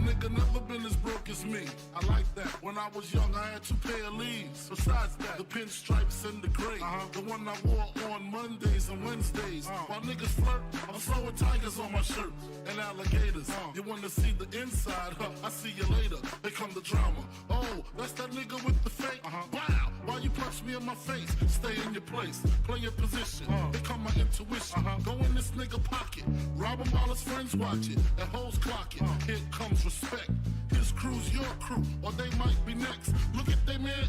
nigga never been as broke as me. I like that. When I was young, I had 2 pair of leaves. Besides that, the pinstripes and the gray. The one I wore on Mondays and Wednesdays. While niggas flirt, I'm sewing tigers on my shirt and alligators. You wanna see the inside? I see you later. Here come the drama. Oh, that's that nigga with the fake. Wow, why you punch me in my face? Stay in your place, play your position. Here come my intuition. Go in this nigga pocket, rob him while his friends watch it. And hoes clock it. Here comes respect. His crew's your crew, or they might be next. Look at they man,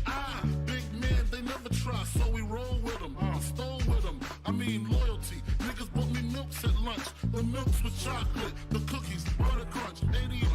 big man, they never try, so we roll with them. Stole with them, I mean loyalty. Niggas bought me milks at lunch. The milks with chocolate, the cookies, butter crunch, 80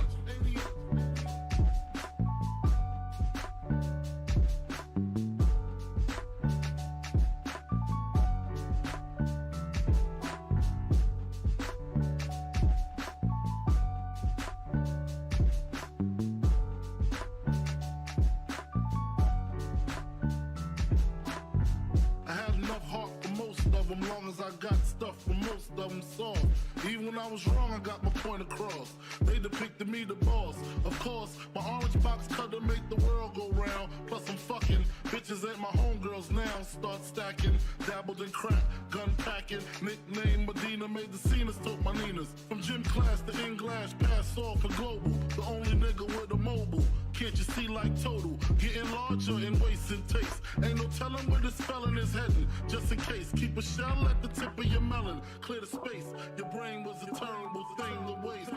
long as I got stuff for most of them soft. Even when I was wrong, I got my point across. They depicted me the boss. Of course, my orange box cutter make the world go round. Plus I'm fucking bitches ain't my homegirls now. Start stacking, dabbled in crack, gun packing. Nickname Medina, made the scenes, took my Ninas. From gym class to in-glass, pass off for global. The only nigga with a mobile. Can't you see like total? Getting larger in waist and taste. Ain't no telling where this felon is heading. Just in case, keep a shell at the tip of your melon. Clear the space. Your brain was a terrible thing to waste.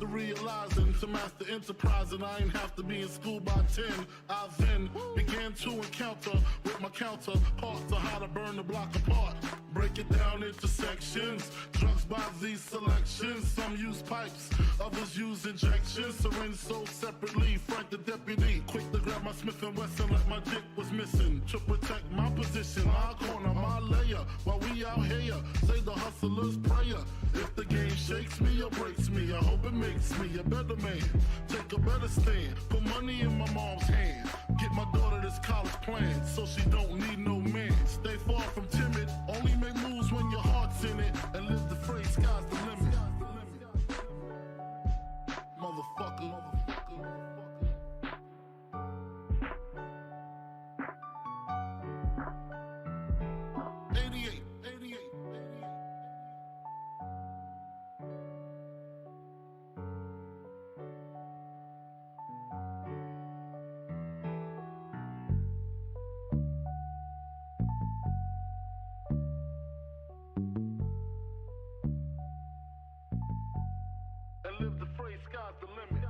Realizing to master enterprise and I ain't have to be in school by 10. I then began to encounter with my counterparts on how to burn the block apart. Break it down into sections. Drugs by these selections. Some use pipes, others use injections. Syringe sold separately. Frank the deputy, quick to grab my Smith & Wesson like my dick was missing. To protect my position, my corner, my layer. While we out here, say the hustler's prayer. If the game shakes me or breaks me, I hope it makes me a better man. Take a better stand, put money in my mom's hand. Get my daughter this college plan, so she don't need no man. Stay far from timid, only make moves when your heart's in it. And live the phrase, sky's the limit. Motherfucker. 88. And live the phrase, sky's the limit.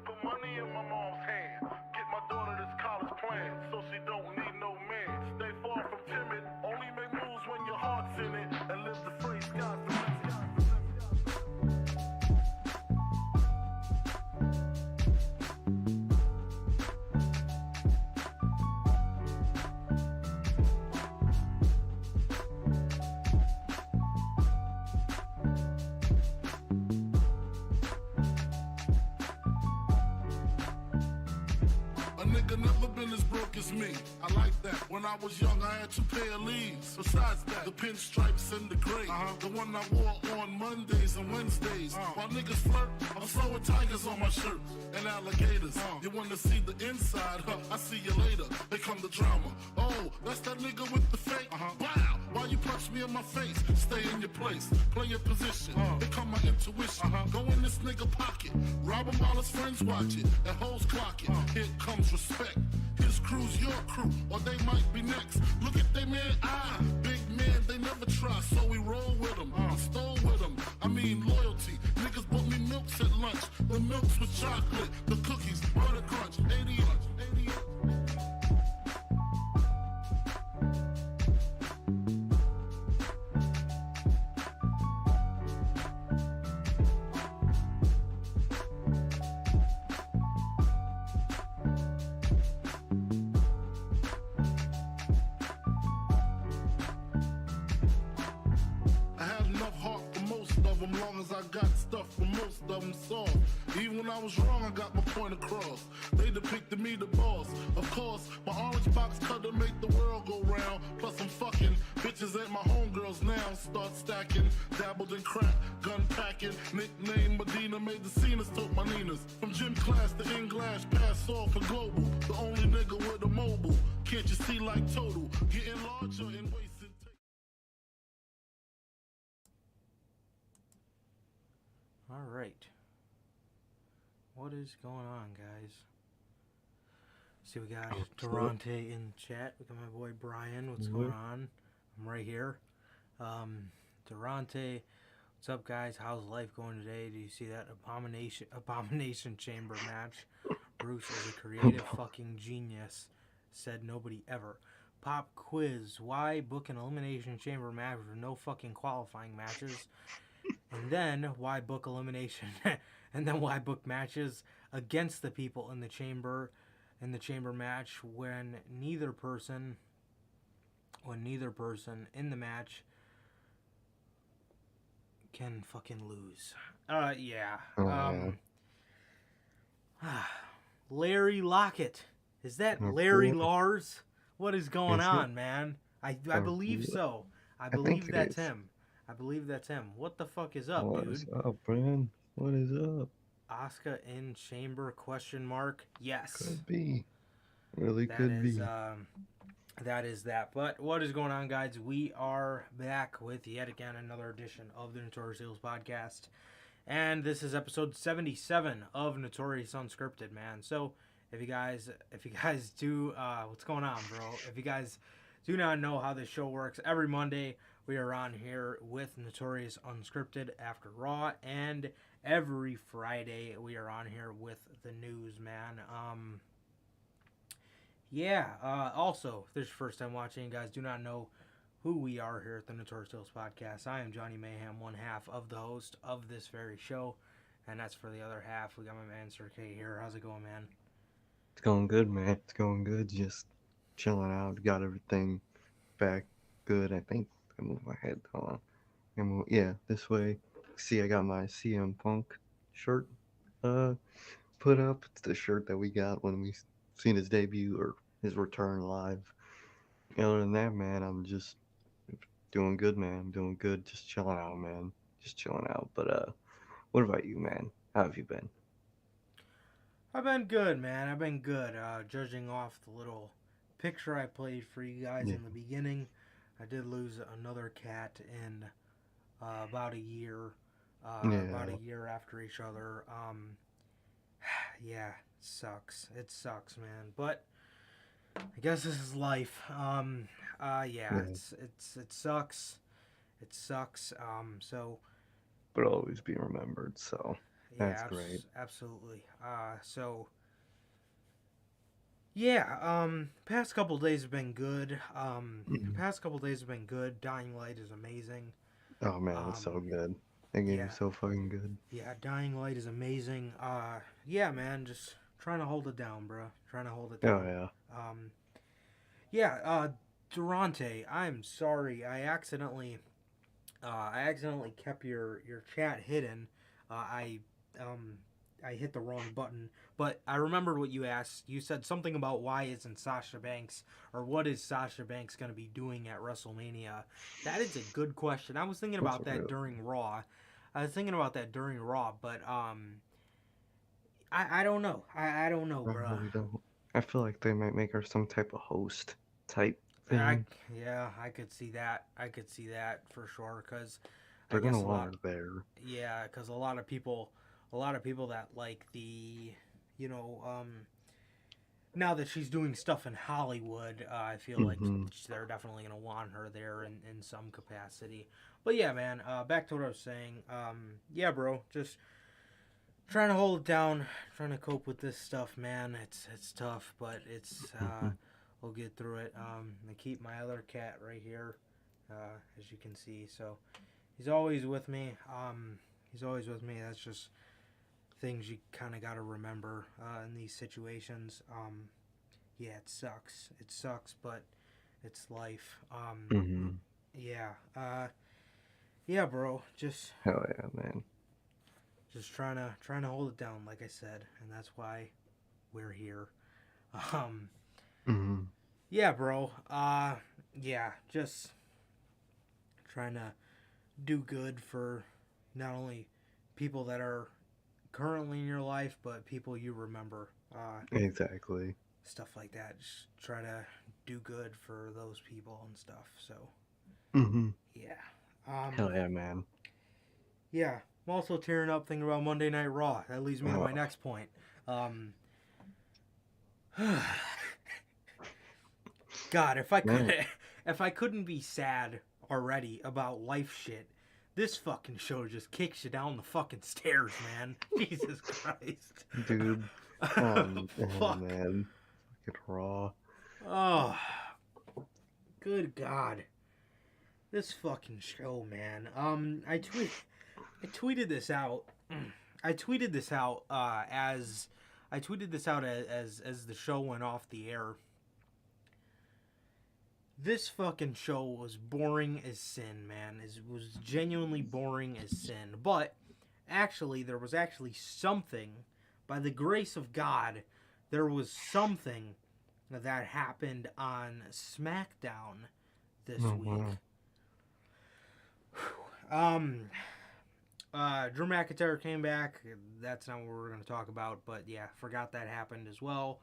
Put money in my mom's hand. Get my daughter this college plan, so she don't need no man. Stay far from timid, only make moves when your heart's in it. And live the phrase, sky's the limit. Never been as broke as me. I like that. When I was young, I had 2 pair of leaves. Besides that, the pinstripes and the gray. The one I wore on Mondays and Wednesdays. While niggas flirt, I'm sewing tigers on my shirt and alligators. You wanna see the inside? I see you later. Here come the drama. Oh, that's that nigga with the fake. Wow, why you punch me in my face? Stay in your place, play your position. Become my intuition. Go in this nigga pocket, rob him while his friends watch it, and hoes clock it. Here comes respect. His crew's your crew, or they might be next. Look at they man eye, big man, they never try, so we roll with them. Stole with them, I mean loyalty. Niggas bought me milks at lunch. The milks with chocolate, the cookies, butter crunch, 80 long as I got stuff for most of them soft. Even when I was wrong, I got my point across. They depicted me the boss. Of course, my orange box cutter make the world go round. Plus I'm fucking bitches ain't my homegirls now. Start stacking, dabbled in crack, gun packing. Nickname Medina, made the scenes, took my Ninas. From gym class to English, pass off for global. The only nigga with a mobile. Can't you see like total? Getting larger and wasting. All right. What is going on, guys? See, we got Durante in chat. We got my boy Brian. What's going on? I'm right here. Durante, what's up, guys? How's life going today? Do you see that abomination chamber match? Bruce is a creative fucking genius. Said nobody ever. Pop quiz. Why book an elimination chamber match with no fucking qualifying matches? And then why book elimination? And then why book matches against the people in the chamber match when neither person in the match can fucking lose. Larry Lockett. Is that Larry Lars? What is going on, man? I believe so. I believe that's him. I believe that's him. What the fuck is up, dude? What is up, Brian? What is up? Asuka in chamber, question mark? Yes. Could be. Really could be. That is that. But what is going on, guys? We are back with yet again another edition of the Notorious podcast. And this is episode 77 of Notorious Unscripted, man. So if you guys do what's going on, bro? If you guys do not know how this show works, every Monday we are on here with Notorious Unscripted after Raw, and every Friday we are on here with the news, man. Also, if this is your first time watching, you guys do not know who we are here at the Notorious podcast. I am Johnny Mayhem, one half of the host of this very show, and that's for the other half. We got my man Sir K here. How's it going, man? It's going good, man. It's going good. Just chilling out. Got everything back good, I think. I move my head. Hold on. Yeah, this way. See, I got my CM Punk shirt put up. It's the shirt that we got when we seen his debut or his return live. Other than that, man, I'm just doing good, man. I'm doing good. Just chilling out, man. Just chilling out. But what about you, man? How have you been? I've been good, man. I've been good. Judging off the little picture I played for you guys in the beginning, I did lose another cat in about a year. About a year after each other. Yeah, it sucks. It sucks, man. But I guess this is life. It sucks. It sucks. But always be remembered. So that's great. Absolutely. Past couple days have been good. Dying Light is amazing. Oh man, it's so good. That game is so fucking good. Yeah, Dying Light is amazing. Man, just trying to hold it down, bro. Trying to hold it down. Oh yeah. Durante, I'm sorry. I accidentally kept your chat hidden. I hit the wrong button, but I remembered what you asked. You said something about why isn't Sasha Banks, or what is Sasha Banks going to be doing at WrestleMania? That is a good question. I was thinking about that during Raw. But I don't know. I don't know, bro. I really don't. I feel like they might make her some type of host type thing. I could see that. I could see that for sure. Because I They're guess gonna want her there. yeah, because a lot of people that like the, you know, now that she's doing stuff in Hollywood, I feel like they're definitely gonna want her there in some capacity. But yeah, man. Back to what I was saying. Yeah, bro. Just trying to hold it down, trying to cope with this stuff, man. It's tough, but it's we'll get through it. I keep my other cat right here, as you can see. So he's always with me. He's always with me. That's just things you kind of got to remember in these situations. Yeah, it sucks. It sucks, but it's life. Yeah. Yeah, bro. Just Hell yeah, man. just trying to hold it down, like I said, and that's why we're here. Yeah, bro. Yeah, just trying to do good for not only people that are currently in your life, but people you remember. Exactly. Stuff like that. Just try to do good for those people and stuff. So, yeah. Hell yeah, man. Yeah. I'm also tearing up thinking about Monday Night Raw. That leads me to my next point. God, if I couldn't be sad already about life shit, this fucking show just kicks you down the fucking stairs, man. Jesus Christ. Dude. Oh, man. Fucking Raw. Oh. Good God. This fucking show, man. I tweeted this out. I tweeted this out as the show went off the air. This fucking show was boring as sin, man. It was genuinely boring as sin. But actually, there was actually something, by the grace of God, there was something that happened on SmackDown this week. Wow. Drew McIntyre came back. That's not what we're going to talk about, but yeah, forgot that happened as well.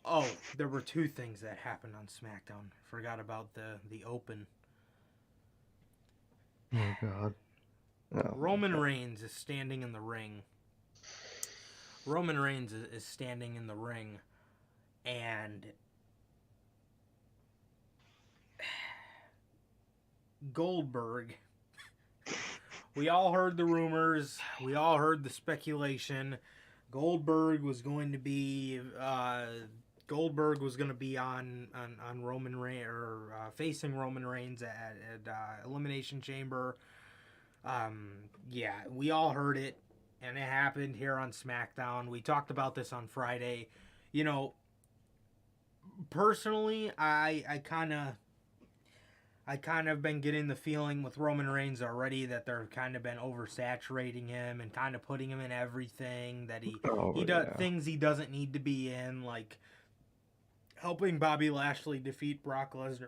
Oh, there were two things that happened on SmackDown. Forgot about the open. Oh, God. Oh, Roman Reigns is standing in the ring. Roman Reigns is standing in the ring, and Goldberg. We all heard the rumors. We all heard the speculation. Goldberg was going to be on Roman Reigns, or facing Roman Reigns at Elimination Chamber. Yeah, we all heard it, and it happened here on SmackDown. We talked about this on Friday. You know, personally, I kind of been getting the feeling with Roman Reigns already that they're kind of been oversaturating him and kind of putting him in everything that he does, things he doesn't need to be in, like helping Bobby Lashley defeat Brock Lesnar.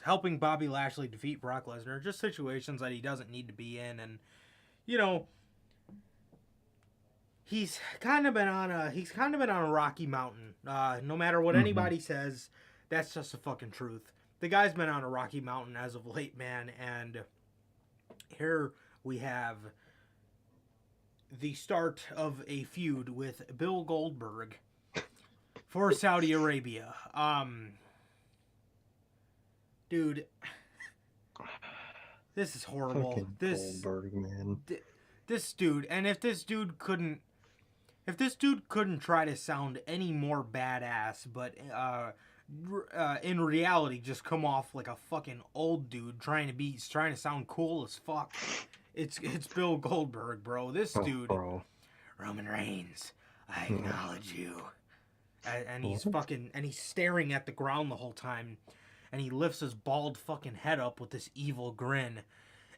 Helping Bobby Lashley defeat Brock Lesnar, just situations that he doesn't need to be in. And you know, he's kind of been on a rocky mountain. No matter what anybody says, that's just the fucking truth. The guy's been on a rocky mountain as of late, man, and here we have the start of a feud with Bill Goldberg for Saudi Arabia. Dude, this is horrible. Fucking Goldberg, man. This dude, and if this dude couldn't try to sound any more badass, but in reality just come off like a fucking old dude trying to sound cool as fuck, it's Bill Goldberg, bro. This dude, bro. Roman Reigns, I acknowledge you. And he's staring at the ground the whole time, and he lifts his bald fucking head up with this evil grin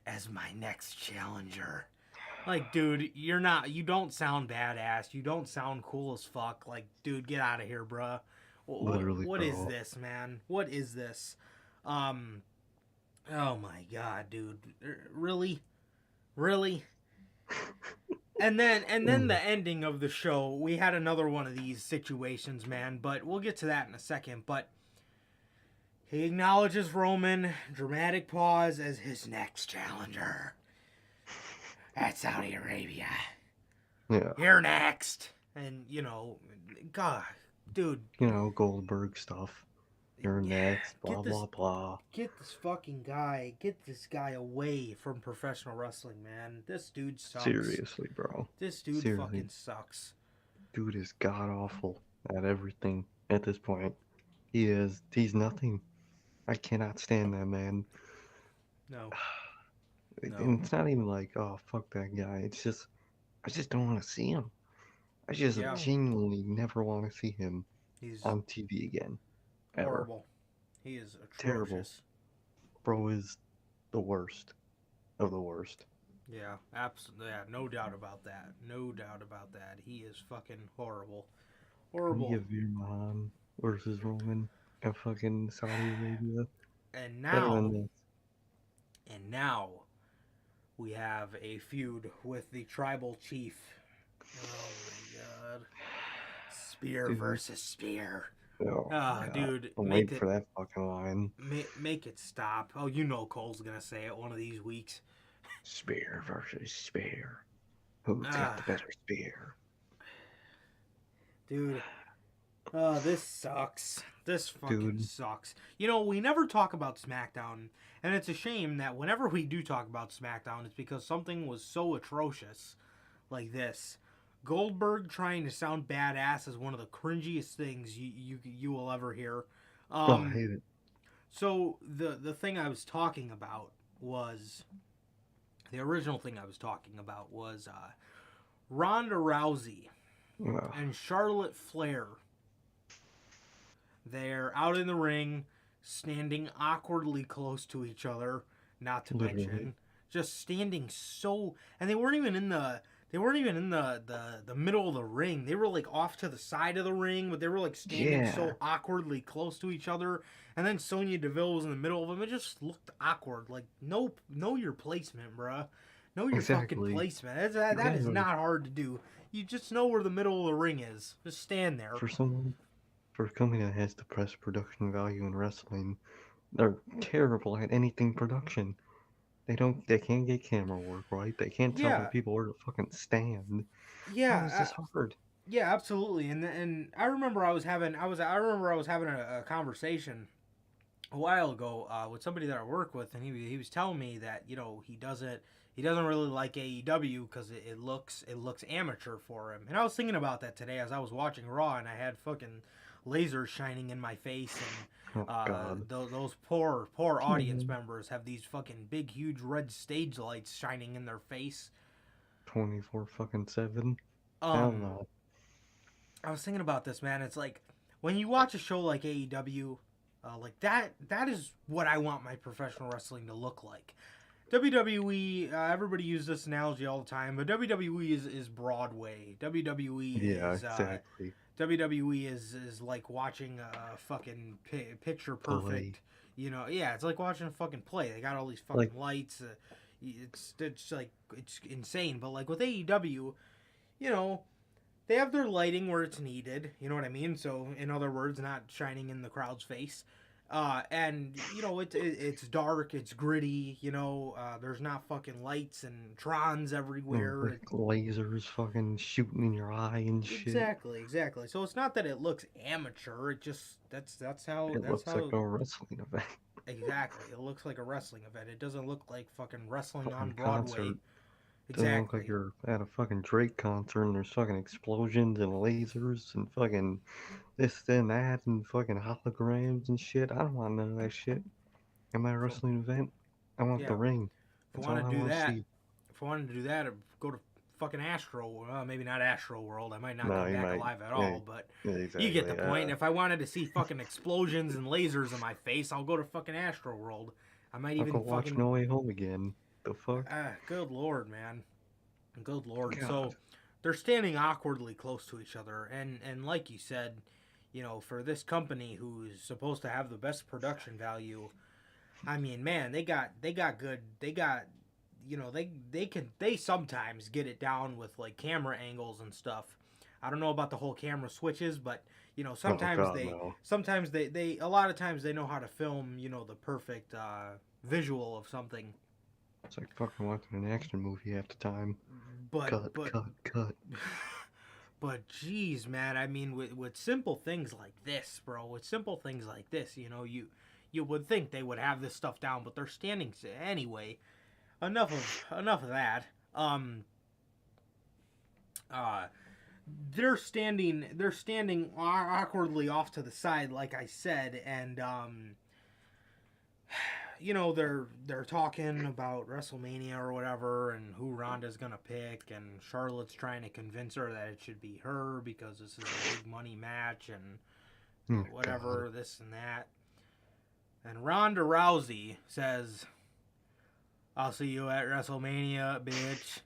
as my next challenger. Like, dude, you don't sound badass. You don't sound cool as fuck. Like, dude, get out of here, bruh. Literally, what is this, man? What is this? Oh my God, dude. Really? And then the ending of the show, we had another one of these situations, man, but we'll get to that in a second. But He acknowledges Roman, dramatic pause, as his next challenger at Saudi Arabia. Yeah. You're next. And, God, dude. Goldberg stuff. You're next, blah, blah, blah. Get this guy away from professional wrestling, man. This dude sucks. Seriously, bro. This dude fucking sucks. Dude is god-awful at everything at this point. He's nothing. I cannot stand that man. No. And it's not even like, oh, fuck that guy. It's just, I just don't want to see him. I just genuinely never want to see him on TV again. Ever. Horrible. He is atrocious. Terrible. Bro is the worst of the worst. Yeah, absolutely. Yeah, no doubt about that. No doubt about that. He is fucking horrible. Horrible. Can we get Veer Mahan versus Roman at fucking Saudi Arabia? And now we have a feud with the tribal chief. Oh my god. Spear versus Spear. Oh, dude. I'm waiting for that fucking line. Make it stop. Oh, Cole's gonna say it one of these weeks. Spear versus Spear. Who's got the better spear? Dude. This sucks. This fucking sucks. We never talk about SmackDown, and it's a shame that whenever we do talk about SmackDown, it's because something was so atrocious like this. Goldberg trying to sound badass is one of the cringiest things you will ever hear. I hate it. So the thing I was talking about was the original thing I was talking about was Ronda Rousey and Charlotte Flair. They're out in the ring, standing awkwardly close to each other. Not to mention, just standing so, and they weren't even in the middle of the ring. They were like off to the side of the ring, but they were like standing so awkwardly close to each other. And then Sonya Deville was in the middle of them. It just looked awkward. Like, know your placement, bruh. Know your fucking placement. That is not hard to do. You just know where the middle of the ring is. Just stand there. For a company that has depressed production value in wrestling, they're terrible at anything production. They can't get camera work right. They can't tell people where to fucking stand. Yeah, how is this hard? Yeah, absolutely. And I remember I was having a conversation a while ago with somebody that I work with, and he was telling me that he doesn't really like AEW because it looks amateur for him. And I was thinking about that today as I was watching Raw, and I had fucking lasers shining in my face, and those poor audience members have these fucking big, huge red stage lights shining in their face. 24/7. Hell no. I was thinking about this, man. It's like when you watch a show like AEW, like that is what I want my professional wrestling to look like. WWE, everybody uses this analogy all the time, but WWE is Broadway. WWE is exactly. WWE is like watching a fucking picture perfect, it's like watching a fucking play. They got all these fucking lights. It's insane. But like with AEW, they have their lighting where it's needed. You know what I mean? So in other words, not shining in the crowd's face. And it's dark, it's gritty, there's not fucking lights and trons everywhere. Lasers fucking shooting in your eye and shit. Exactly. So it's not that it looks amateur, it just that's how it looks like a wrestling event. Exactly. It looks like a wrestling event. It doesn't look like fucking wrestling fucking on Broadway. Concert. Exactly. Doesn't look like you're at a fucking Drake concert and there's fucking explosions and lasers and fucking this and that and fucking holograms and shit. I don't want none of that shit in my wrestling event. I want the ring. If I wanted to do that, I'd go to fucking Astro. Well, maybe not Astro World. I might not come back alive at all, but you get the point. If I wanted to see fucking explosions and lasers in my face, I'll go to fucking Astro World. I might even watch No Way Home again. The fuck? Good lord, man. Good lord. God. So they're standing awkwardly close to each other, and like you said, for this company who's supposed to have the best production value, I mean, man, they sometimes get it down with like camera angles and stuff. I don't know about the whole camera switches, but You know, Oh God, no. sometimes they a lot of times they know how to film, you know, the perfect visual of something. It's like fucking watching an action movie half the time. But Cut, cut, cut. but geez, man, I mean, with simple things like this, bro, with simple things like this, you know, you would think they would have this stuff down, but they're standing anyway. Enough of that. Uh, they're standing awkwardly off to the side, like I said, and you know, they're talking about WrestleMania or whatever, and who Ronda's gonna pick, and Charlotte's trying to convince her that it should be her because this is a big money match and whatever, God. this and that. And Ronda Rousey says, "I'll see you at WrestleMania, bitch."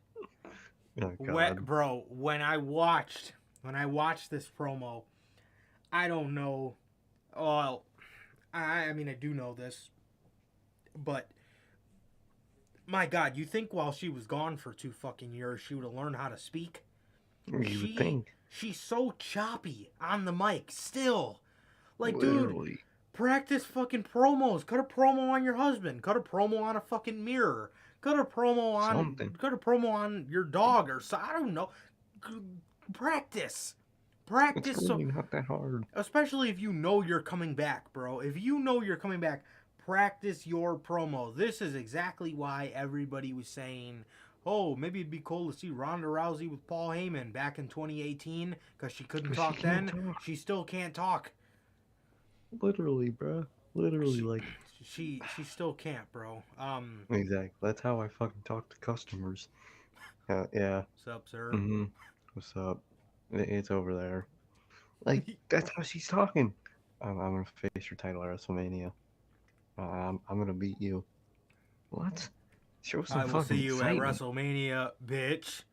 Oh God. Bro, when I watched this promo, I don't know. Well, I mean, I do know this, but my God, you think while she was gone for 2 fucking years, she would have learned how to speak? You would think. She's so choppy on the mic still. Like, Literally. dude, practice fucking promos. Cut a promo on your husband. Cut a promo on a fucking mirror. Cut a promo on your dog or so. I don't know. Practice. It's really not that hard. Especially if you know you're coming back, bro. If you know you're coming back, practice your promo. This is exactly why everybody was saying, oh, maybe it'd be cool to see Ronda Rousey with Paul Heyman back in 2018 because she couldn't talk then. She still can't talk. Literally, bro. Literally, like... She still can't, bro. Exactly. That's how I fucking talk to customers. Yeah. What's up, sir? Mm-hmm. What's up? It's over there. Like, that's how she's talking. I'm gonna face your title at WrestleMania. I'm gonna beat you. What? Show some fucking I will see you excitement. at WrestleMania, bitch.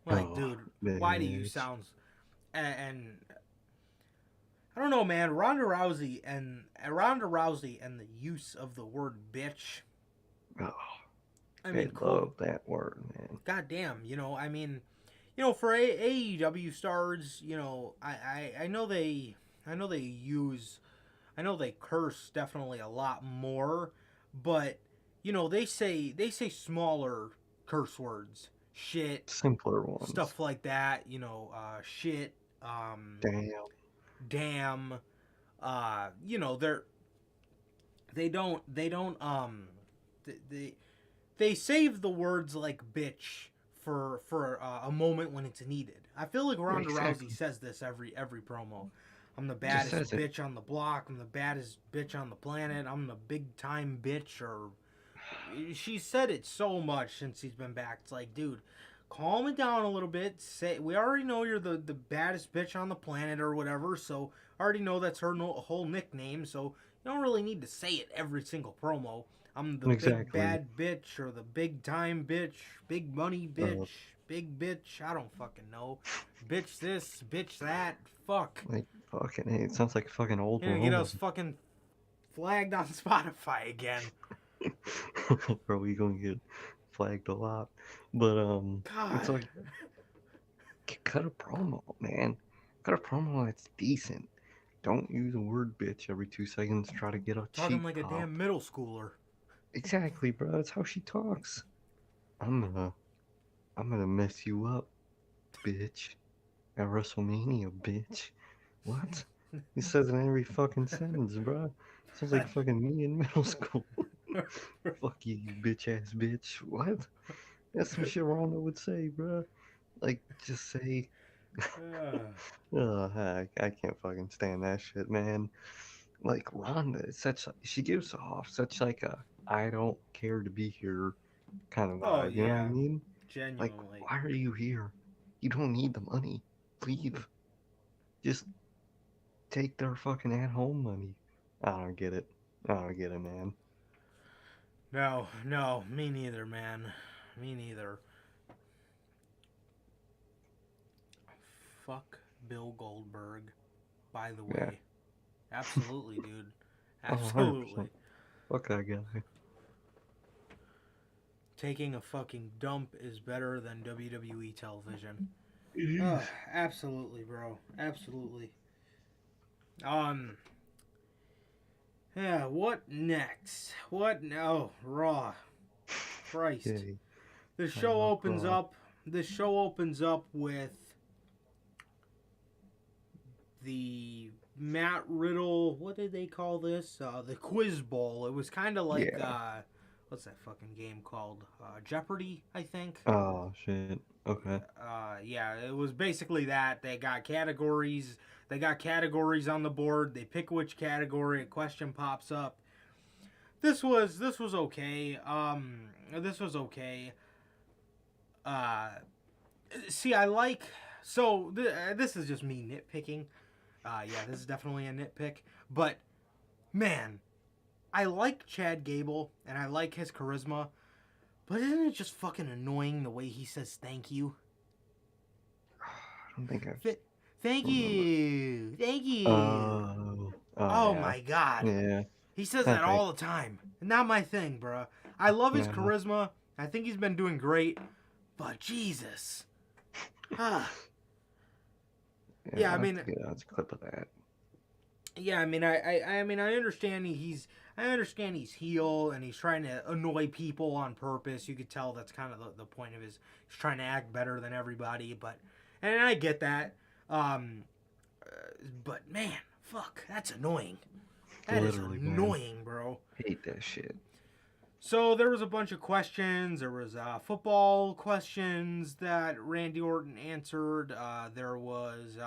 Like, dude, why do you sound... And I don't know, man. Ronda Rousey and the use of the word bitch. Oh, I mean, love that word, man. Goddamn, you know. I mean, you know, for AEW stars, you know, I know they curse definitely a lot more, but you know, they say smaller curse words, shit, simpler ones, stuff like that. You know, shit, damn, you know, they save the words like bitch for a moment when it's needed. I feel like Ronda Rousey says this every promo. I'm the baddest bitch on the block. I'm the baddest bitch on the planet. I'm the big time bitch. Or she said it so much since he's been back. It's like, dude, calm it down a little bit. Say, we already know you're the baddest bitch on the planet or whatever. So I already know that's her whole nickname. So you don't really need to say it every single promo. I'm the big bad bitch or the big time bitch, big money bitch, big bitch. I don't fucking know. Bitch this, bitch that. Fuck. Like fucking, hey, it sounds like a fucking old woman. Get us fucking flagged on Spotify again. Bro, we gonna get flagged a lot. But God. It's like, cut a promo, man. Cut a promo that's decent. Don't use the word bitch every 2 seconds. Try to get a talking like a damn middle schooler. Exactly, bro. That's how she talks. I'm gonna mess you up, bitch. At WrestleMania, bitch. What? He says it in every fucking sentence, bro. Sounds like fucking me in middle school. Fuck you, you bitch ass bitch. What? That's some shit Ronda would say, bro. Like, just say. I can't fucking stand that shit, man. Like Ronda, she gives off such like a I don't care to be here kind of vibe. You know what I mean? Genuinely. Like, why are you here? You don't need the money. Leave. Just take their fucking at-home money. I don't get it. Man. No, me neither, man. Me neither. Fuck Bill Goldberg, by the way. Yeah. Absolutely, dude. Absolutely. Fuck that guy. Taking a fucking dump is better than WWE television. Absolutely, bro. Absolutely. Yeah, what next? What? No, Raw. Christ. Yay. This I show love opens Raw. up. This show opens up with the Matt Riddle. What did they call this? The Quiz Bowl. It was kind of like Yeah. what's that fucking game called? Jeopardy, I think. Oh shit. Okay. Yeah, it was basically that. They got categories. They got categories on the board. They pick which category. A question pops up. This was okay. This was okay. See, I like. So this is just me nitpicking. Yeah, this is definitely a nitpick. But man, I like Chad Gable and I like his charisma. But isn't it just fucking annoying the way he says thank you? I don't think I Thank remember. you. Thank you. Oh Oh yeah. my god. Yeah. He says I that think. all the time. Not my thing, bruh. I love his Yeah. charisma. I think he's been doing great. But Jesus. Ah. Yeah, I I'll mean, have to get a clip of that. yeah, I mean, I understand I understand he's heel and he's trying to annoy people on purpose. You could tell that's kind of the point of his. He's trying to act better than everybody, and I get that. But man, fuck, that's annoying. That is Literally, annoying, bro. Hate that shit. So there was a bunch of questions. There was football questions that Randy Orton answered. There was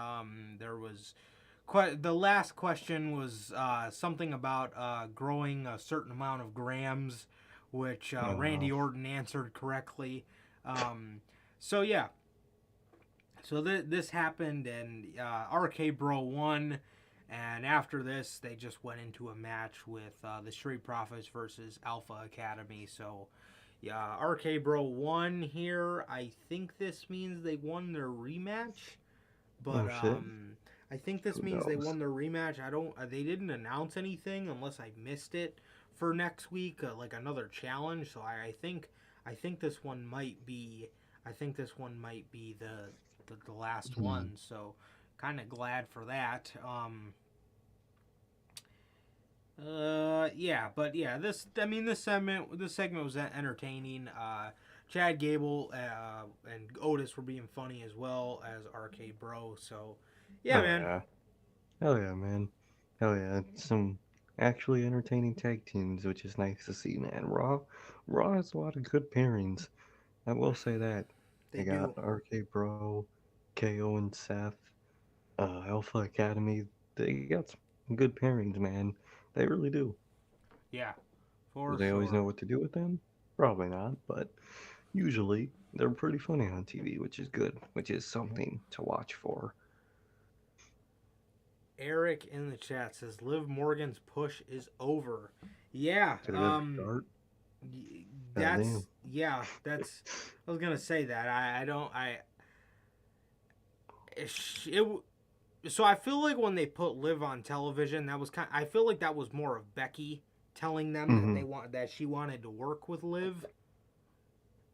the last question was something about growing a certain amount of grams, which Randy Orton answered correctly. So yeah. So this happened, and RK Bro won. And after this, they just went into a match with the Street Profits versus Alpha Academy. So, yeah, RK Bro won here. I think this means they won their rematch. But Oh shit. I think this Who means they knows? won their rematch. I don't. They didn't announce anything unless I missed it for next week, like another challenge. So I think this one might be. I think this one might be the last one. So kind of glad for that. Yeah, but yeah, this segment was entertaining. Chad Gable and Otis were being funny as well as RK Bro. So yeah, Oh man. yeah. Hell yeah, man. Hell yeah. Some actually entertaining tag teams, which is nice to see, man. Raw has a lot of good pairings. I will say that. They They got do. RK Bro, KO and Seth, Alpha Academy. They got some good pairings, man. They really do. Yeah, Do for they always know sure. what to do with them? Probably not, but usually they're pretty funny on TV, which is good, which is something to watch for. Eric in the chat says Liv Morgan's push is over. Yeah, Did it ever start? Goddamn. that's. I was gonna say that. I don't. So I feel like when they put Liv on television, that was I feel like that was more of Becky telling them that that she wanted to work with Liv,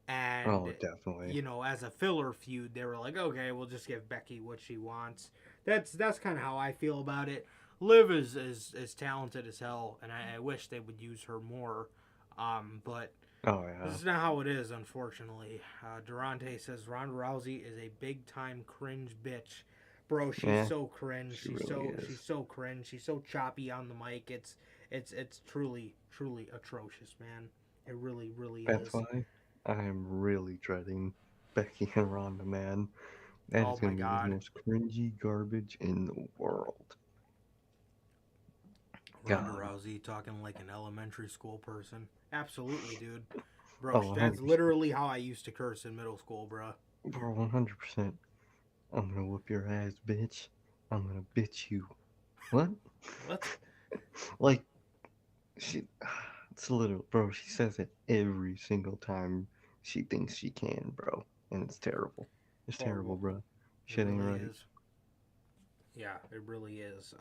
Oh, and definitely. as a filler feud, they were like, okay, we'll just give Becky what she wants. That's kind of how I feel about it. Liv is talented as hell, and I wish they would use her more. But Oh yeah. this is not how it is, unfortunately. Durante says Ronda Rousey is a big time cringe bitch. Bro, she's Yeah, so cringe. she She's really she's is. so cringe. She's so choppy on the mic. It's truly atrocious, man. It really That's is. why I am really dreading Becky and Ronda, man. That Oh is my gonna be the god. most cringy garbage in the world. Ronda God. Rousey talking like an elementary school person. Absolutely, dude. Bro, Oh, that's 100%. literally how I used to curse in middle school, bro. Bro, 100%. I'm gonna whoop your ass, bitch. I'm gonna bitch you. What? What? Like, she. It's literal, bro. She says it every single time she thinks she can, bro. And it's terrible. It's terrible, Horrible. bro. It Shit ain't really right. is. Yeah, it really is.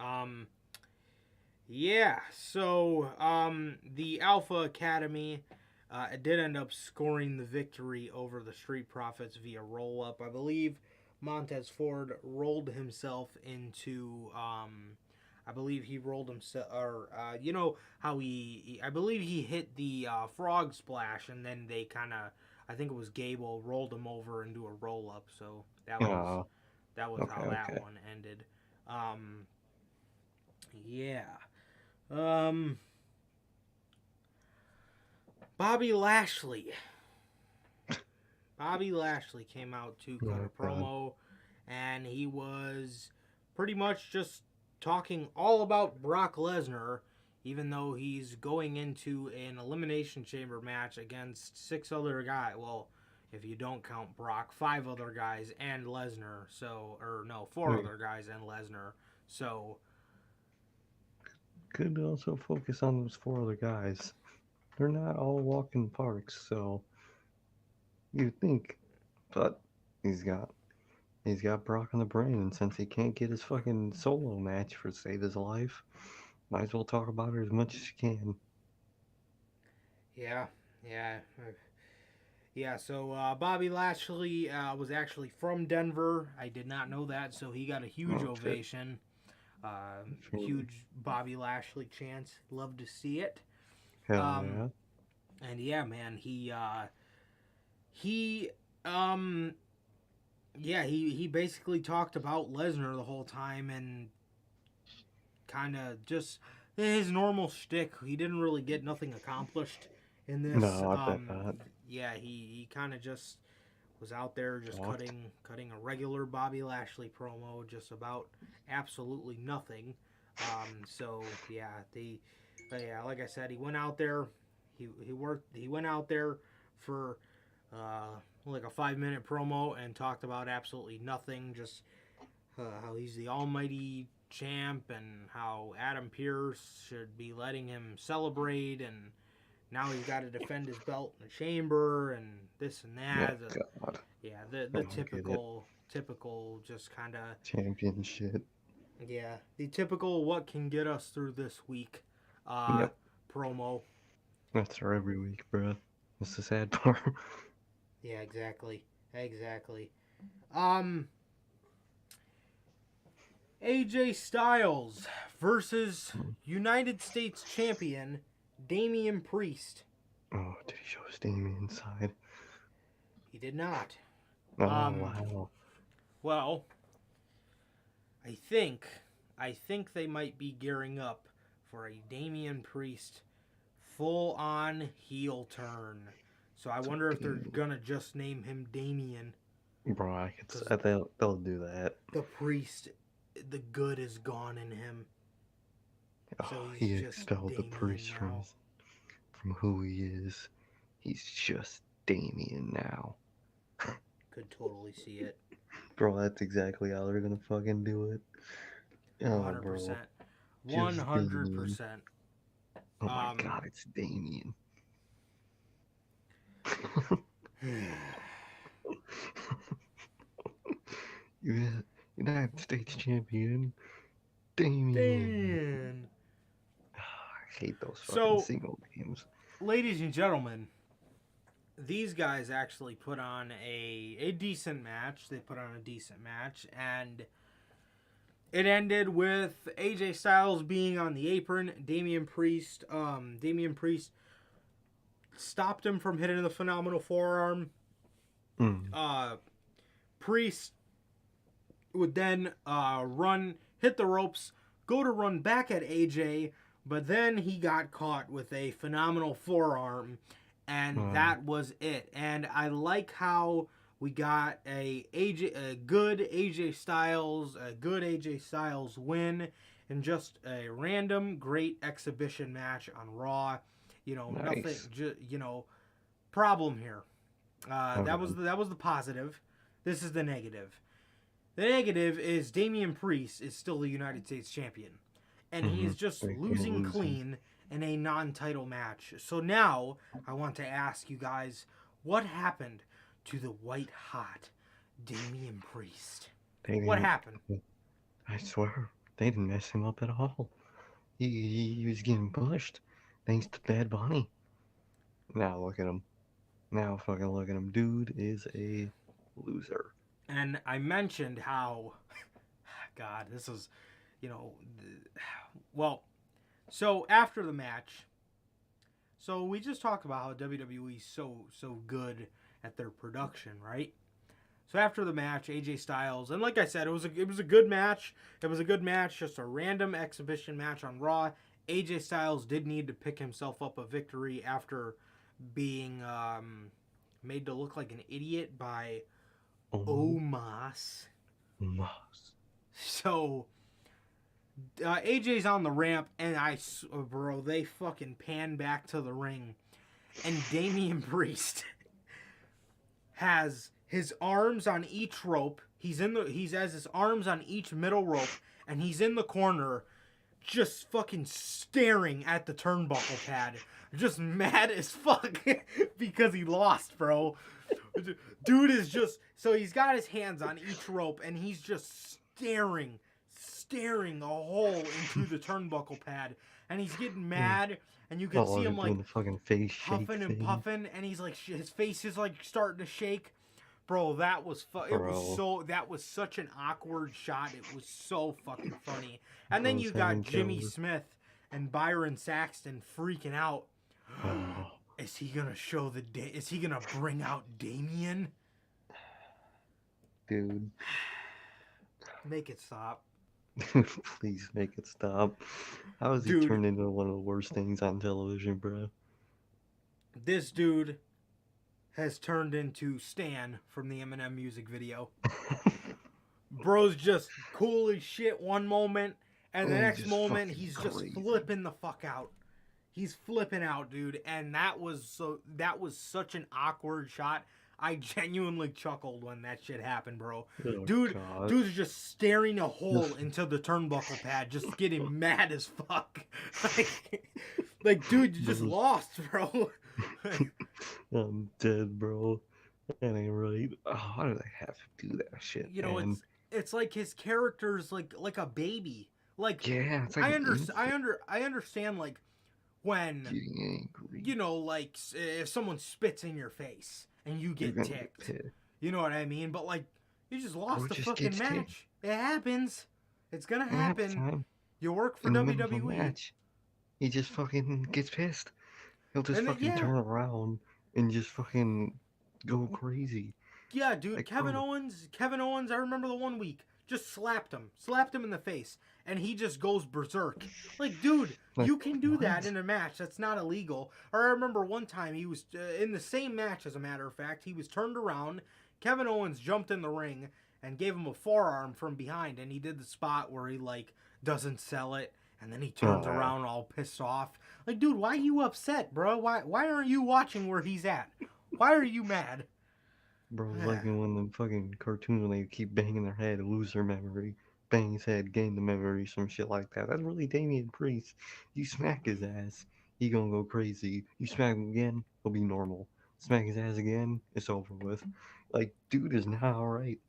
Yeah, so the Alpha Academy did end up scoring the victory over the Street Profits via roll up. I believe Montez Ford rolled himself into I believe he rolled himself, or you know how I believe he hit the frog splash, and then they kind of, I think it was Gable rolled him over and do a roll up. So Oh, that was okay, how that okay. one ended. Yeah. Um, Bobby Lashley. Bobby Lashley came out to cut Oh a God. promo, and he was pretty much just talking all about Brock Lesnar, even though he's going into an Elimination Chamber match against 6 other guys. Well, if you don't count Brock, 5 other guys and Lesnar. So, or no, 4 other guys and Lesnar. So, Could also focus on those 4 other guys. They're not all walking parks, so you'd think, but he's got he's got Brock on the brain, and since he can't get his fucking solo match for save his life, might as well talk about it as much as you can. yeah, yeah. Yeah, so Bobby Lashley was actually from Denver. I did not know that, so he got a huge Oh shit. ovation. Sure. Huge Bobby Lashley chance. Love to see it. Hell Um, yeah. and yeah, man, he um he basically talked about Lesnar the whole time and kind of just his normal shtick. He didn't really get nothing accomplished in this. No, I bet not. Yeah, he kind of just was out there just Talked. cutting a regular Bobby Lashley promo, just about absolutely nothing. So yeah, yeah, like I said, he went out there. He went out there for like a 5 minute promo and talked about absolutely nothing. Just how he's the almighty champ and how Adam Pearce should be letting him celebrate, and now he's got to defend his belt in the chamber and this and Oh that. God. Yeah, I the don't get it. typical just kind of, Champion shit. yeah, the typical what can get us through this week Yep. promo. That's her every week, bruh. That's the sad part. Yeah, exactly. Um, AJ Styles versus United States champion Damien Priest. Oh, did he show his Damien inside? He did not. Oh, Um, wow. well, I think they might be gearing up for a Damien Priest full on heel turn. So I wonder if they're gonna just name him Damien. Bro, I could. 'Cause They'll do that. the Priest, the good is gone in him. Oh, So he he's just expelled the Damien priest now. from who he is. He's just Damien now. Could totally see it. Bro, that's exactly how they're gonna fucking do it. Oh, 100%. bro. Just Damien. 100%. Oh my god, it's Damien. United States champion, Damien. I hate those fucking single names. Ladies and gentlemen, these guys actually put on a decent match. They put on a decent match, and it ended with AJ Styles being on the apron. Damien Priest stopped him from hitting the phenomenal forearm. Priest would then hit the ropes, go to run back at AJ, but then he got caught with a phenomenal forearm, and that was it. And I like how we got a good AJ Styles win in just a random great exhibition match on Raw. Nice. Nothing. Problem here. That was the positive. This is the negative. The negative is Damien Priest is still the United States champion, and he's just losing clean in a non-title match. So now I want to ask you guys, what happened to the white hot Damien Priest? What happened? I swear, they didn't mess him up at all. He was getting pushed thanks to Bad Bunny. Now look at him. Now fucking look at him. Dude is a loser. And I mentioned how, God, this is, you know, well, so after the match, so we just talked about how WWE's so good at their production, right? So after the match, AJ Styles, and like I said, it was a good match. It was a good match, just a random exhibition match on Raw. AJ Styles did need to pick himself up a victory after being made to look like an idiot by Omos. So AJ's on the ramp, and bro, they fucking pan back to the ring, and Damien Priest has his arms on each rope. He has his arms on each middle rope, and he's in the corner, just fucking staring at the turnbuckle pad, just mad as fuck because he lost, bro. Dude is just, so he's got his hands on each rope, and he's just staring a hole into the turnbuckle pad, and he's getting mad, and you can see him like the fucking face huffing and puffing, and he's like, his face is like starting to shake. Bro, that was that was such an awkward shot. It was so fucking funny. And then you got Jimmy Smith and Byron Saxton freaking out. Is he gonna is he gonna bring out Damien? Dude. Make it stop. Please make it stop. How has he turned into one of the worst things on television, bro? This dude has turned into Stan from the Eminem music video. Bro's just cool as shit one moment, and the next moment he's just flipping the fuck out. He's flipping out, dude, and that was such an awkward shot. I genuinely chuckled when that shit happened, bro. Oh, Dude's just staring a hole into the turnbuckle pad, just getting mad as fuck. Like, dude, you just lost, bro. I'm dead, bro. That ain't right. Oh, why do they have to do that shit? You know, man? it's like his character's like a baby. Like, yeah, it's like I understand, like, when you know, like, if someone spits in your face and you get ticked, you know what I mean? But like, you just lost the fucking match. It happens. It's gonna happen. You work for WWE. He just fucking gets pissed. He'll just fucking turn around and just fucking go crazy. Yeah, dude. Like, Kevin Owens. I remember the one week just slapped him in the face, and he just goes berserk. Like, dude, you can do that in a match. That's not illegal. Or I remember one time he was in the same match. As a matter of fact, he was turned around. Kevin Owens jumped in the ring and gave him a forearm from behind, and he did the spot where he like doesn't sell it. And then he turns around all pissed off. Like, dude, why are you upset, bro? Why aren't you watching where he's at? Why are you mad? Bro, like when the fucking cartoons, when they keep banging their head, lose their memory, bang his head, gain the memory, some shit like that. That's really Damien Priest. You smack his ass, he gonna go crazy. You smack him again, he'll be normal. Smack his ass again, it's over with. Like, dude is not alright.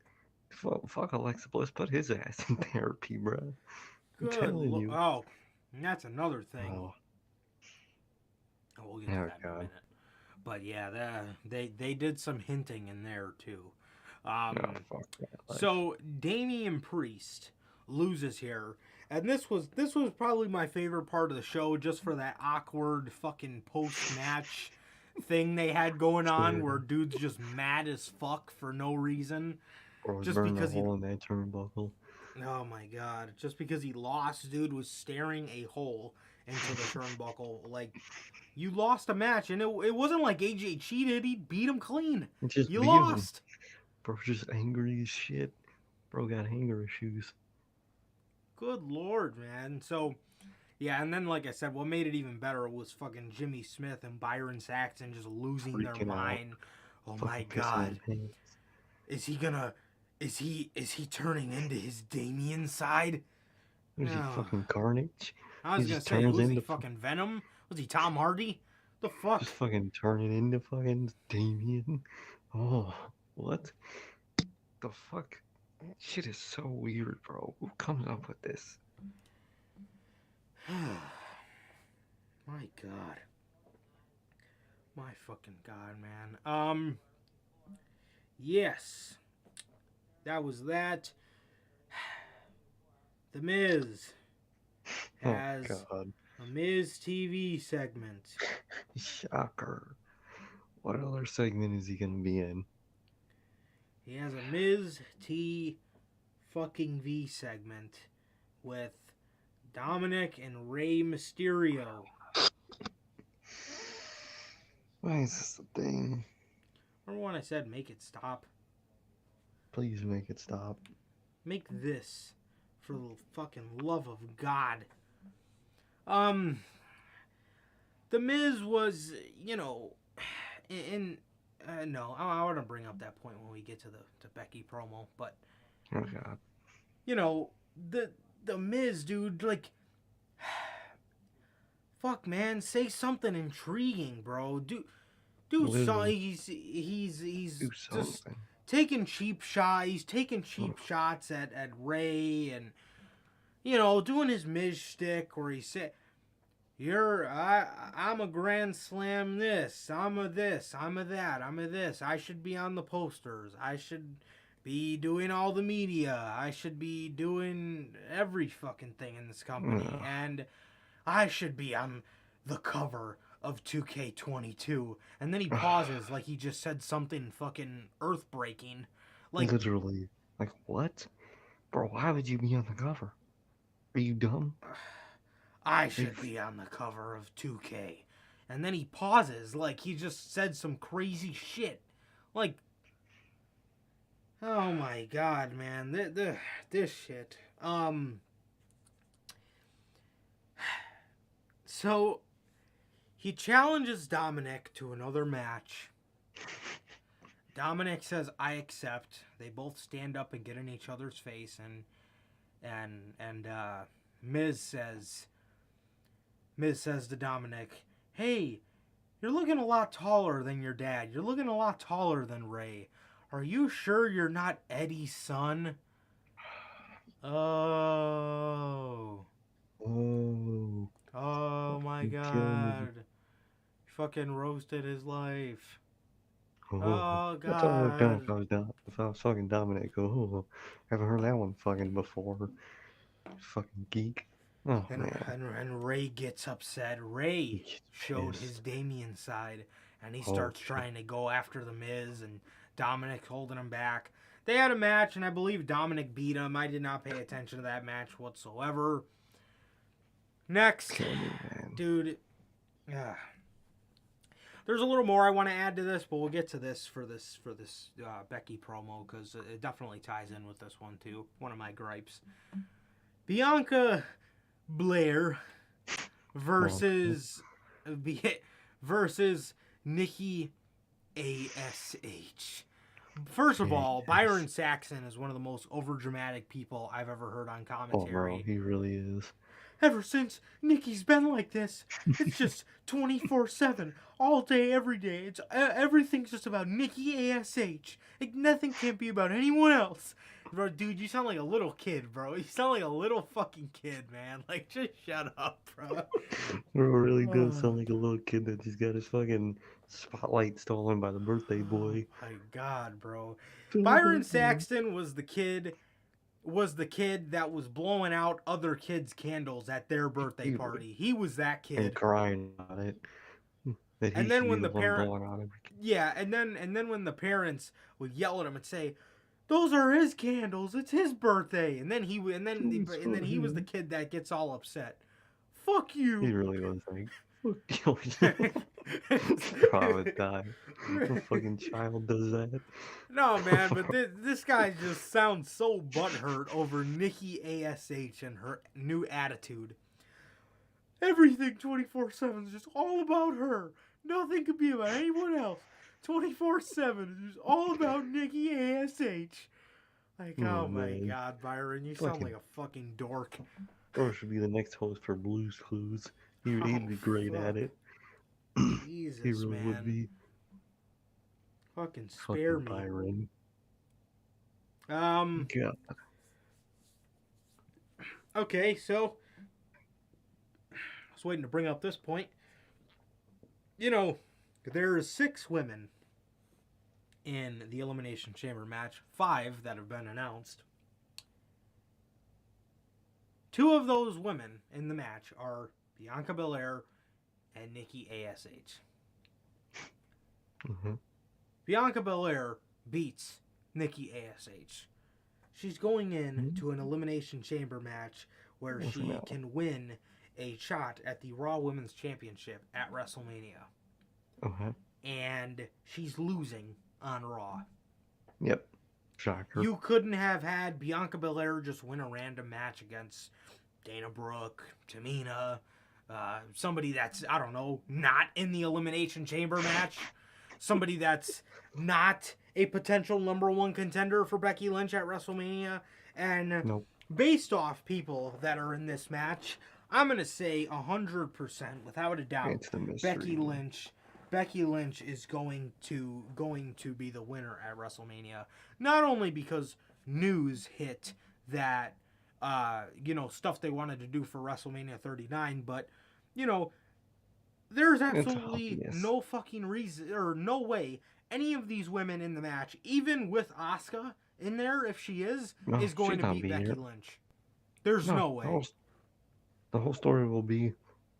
Fuck Alexa Bliss, put his ass in therapy, bro. Oh, that's another thing. We'll get to that in a minute. But yeah, they did some hinting in there too. So Damien Priest loses here, and this was probably my favorite part of the show, just for that awkward fucking post match thing they had going on, where dude's just mad as fuck for no reason, just because he in that turnbuckle. Oh my god. Just because he lost, dude was staring a hole into the turnbuckle. Like, you lost a match, and it wasn't like AJ cheated. He beat him clean. You lost. Bro, just angry as shit. Bro got anger issues. Good lord, man. So, yeah, and then, like I said, what made it even better was fucking Jimmy Smith and Byron Saxton just losing their mind. Oh my god. Is he turning into his Damien side? Was he fucking Carnage? I was gonna say, was he fucking Venom? Was he Tom Hardy? The fuck? Just fucking turning into fucking Damien? Oh, what? The fuck? That shit is so weird, bro. Who comes up with this? My god. My fucking god, man. Yes. That was that. The Miz Oh has God. a Miz TV segment. Shocker. What other segment is he gonna be in? He has a Miz T fucking V segment with Dominic and Rey Mysterio. Why is this a thing? Remember when I said make it stop? Please make it stop. Make this, for the fucking love of God. The Miz was, no, I want to bring up that point when we get to the Becky promo, but Oh God. The Miz, dude, like, fuck, man, say something intriguing, bro. Do so, he's Do just something. taking cheap shots. He's taking cheap shots at Ray, and doing his Miz shtick where he said, I'm a Grand Slam this, I'm a this, I'm a that, I'm a this. I should be on the posters. I should be doing all the media. I should be doing every fucking thing in this company. And I should be on the cover of 2K22. And then he pauses like he just said something fucking earth-breaking. Like, literally. Like, what? Bro, why would you be on the cover? Are you dumb? I should be on the cover of 2K. And then he pauses like he just said some crazy shit. Like, oh my God, man. This shit. So, he challenges Dominic to another match. Dominic says, I accept. They both stand up and get in each other's face, and Miz says to Dominic, hey, you're looking a lot taller than your dad. You're looking a lot taller than Ray. Are you sure you're not Eddie's son? Oh my God. Fucking roasted his life. Oh, That's all I've done God. if I was fucking Dominic. Oh, haven't heard that one fucking before. Fucking geek. Oh, man. And Ray gets upset. Ray Gets showed pissed. his Damien side, and he Oh, starts shit. trying to go after the Miz, and Dominic holding him back. They had a match, and I believe Dominic beat him. I did not pay attention to that match whatsoever. Next, Kill me, man. dude. There's a little more I want to add to this, but we'll get to this for this Becky promo, because it definitely ties in with this one too. One of my gripes. Bianca Blair versus Nikki ASH. First of all, Byron Saxton is one of the most overdramatic people I've ever heard on commentary. Oh, bro, he really is. Ever since Nikki's been like this, it's just 24/7, all day, every day. It's everything's just about Nikki ASH. Like, nothing can be about anyone else. Bro, dude, you sound like a little kid, bro. You sound like a little fucking kid, man. Like, just shut up, bro. Bro really does sound like a little kid that just got his fucking spotlight stolen by the birthday boy. Oh my God, bro. Byron Saxton was the kid that was blowing out other kids' candles at their birthday party. He was that kid. And crying about it. And then when the parent, and then when the parents would yell at him and say, "Those are his candles. It's his birthday," and then he was the kid that gets all upset. Fuck you. He really was like, "Fuck you." I would die. A fucking child does that. No, man, but this guy just sounds so butthurt over Nikki ASH and her new attitude. Everything 24/7 is just all about her. Nothing could be about anyone else. 24/7 is just all about Nikki ASH. Like, oh my man. God, Byron, you sound like a fucking dork. Bro should be the next host for Blue's Clues. He'd be great at it. Jesus, He really man. would be. Fucking spare Fucking me. Byron. God. Okay, so I was waiting to bring up this point. There's 6 women in the Elimination Chamber match, 5 that have been announced. Two of those women in the match are Bianca Belair and Nikki ASH. Mm-hmm. Bianca Belair beats Nikki ASH. She's going in to an Elimination Chamber match where she can win a shot at the Raw Women's Championship at WrestleMania. Okay. And she's losing on Raw. Yep. Shocker. You couldn't have had Bianca Belair just win a random match against Dana Brooke, Tamina, somebody that's, I don't know, not in the Elimination Chamber match. Somebody that's not a potential number one contender for Becky Lynch at WrestleMania. And Nope. based off people that are in this match, I'm going to say 100% without a doubt, It's the mystery. Becky Lynch is going to be the winner at WrestleMania. Not only because news hit that stuff they wanted to do for WrestleMania 39, but there's absolutely no fucking reason or no way any of these women in the match, even with Asuka in there, if she is going to beat Becky Lynch. There's no way. The whole story will be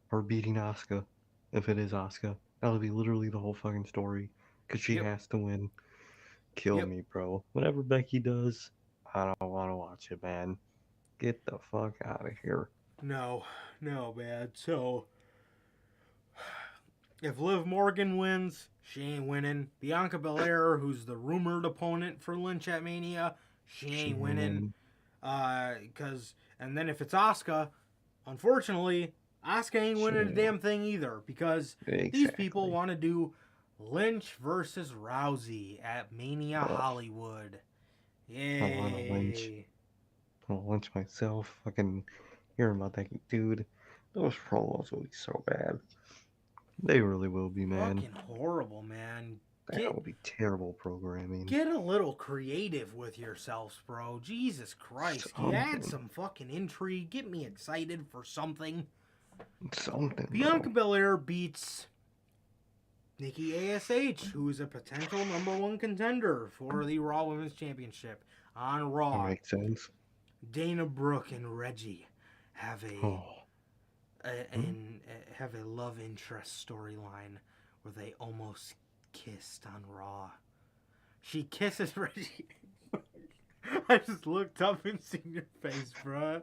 her beating Asuka, if it is Asuka. That'll be literally the whole fucking story, because she has to win. Kill me, bro. Whatever Becky does, I don't want to watch it, man. Get the fuck out of here. No, man. So, if Liv Morgan wins, she ain't winning. Bianca Belair, who's the rumored opponent for Lynch at Mania, she ain't winning. And then if it's Asuka, unfortunately, Asuka ain't winning a damn thing either, because these people want to do Lynch versus Rousey at Mania Hollywood. Yay. I want to Lynch. I want to Lynch myself. Fucking hearing about that dude. Those promos will be so bad. They really will be, man. Fucking horrible, man. That will be terrible programming. Get a little creative with yourselves, bro. Jesus Christ. Add some fucking intrigue. Get me excited for something. Bianca Belair beats Nikki ASH, who is a potential number one contender for the Raw Women's Championship on Raw. That makes sense. Dana Brooke and Reggie have a love interest storyline where they almost kissed on Raw. She kisses Reggie. I just looked up and seen your face, bro.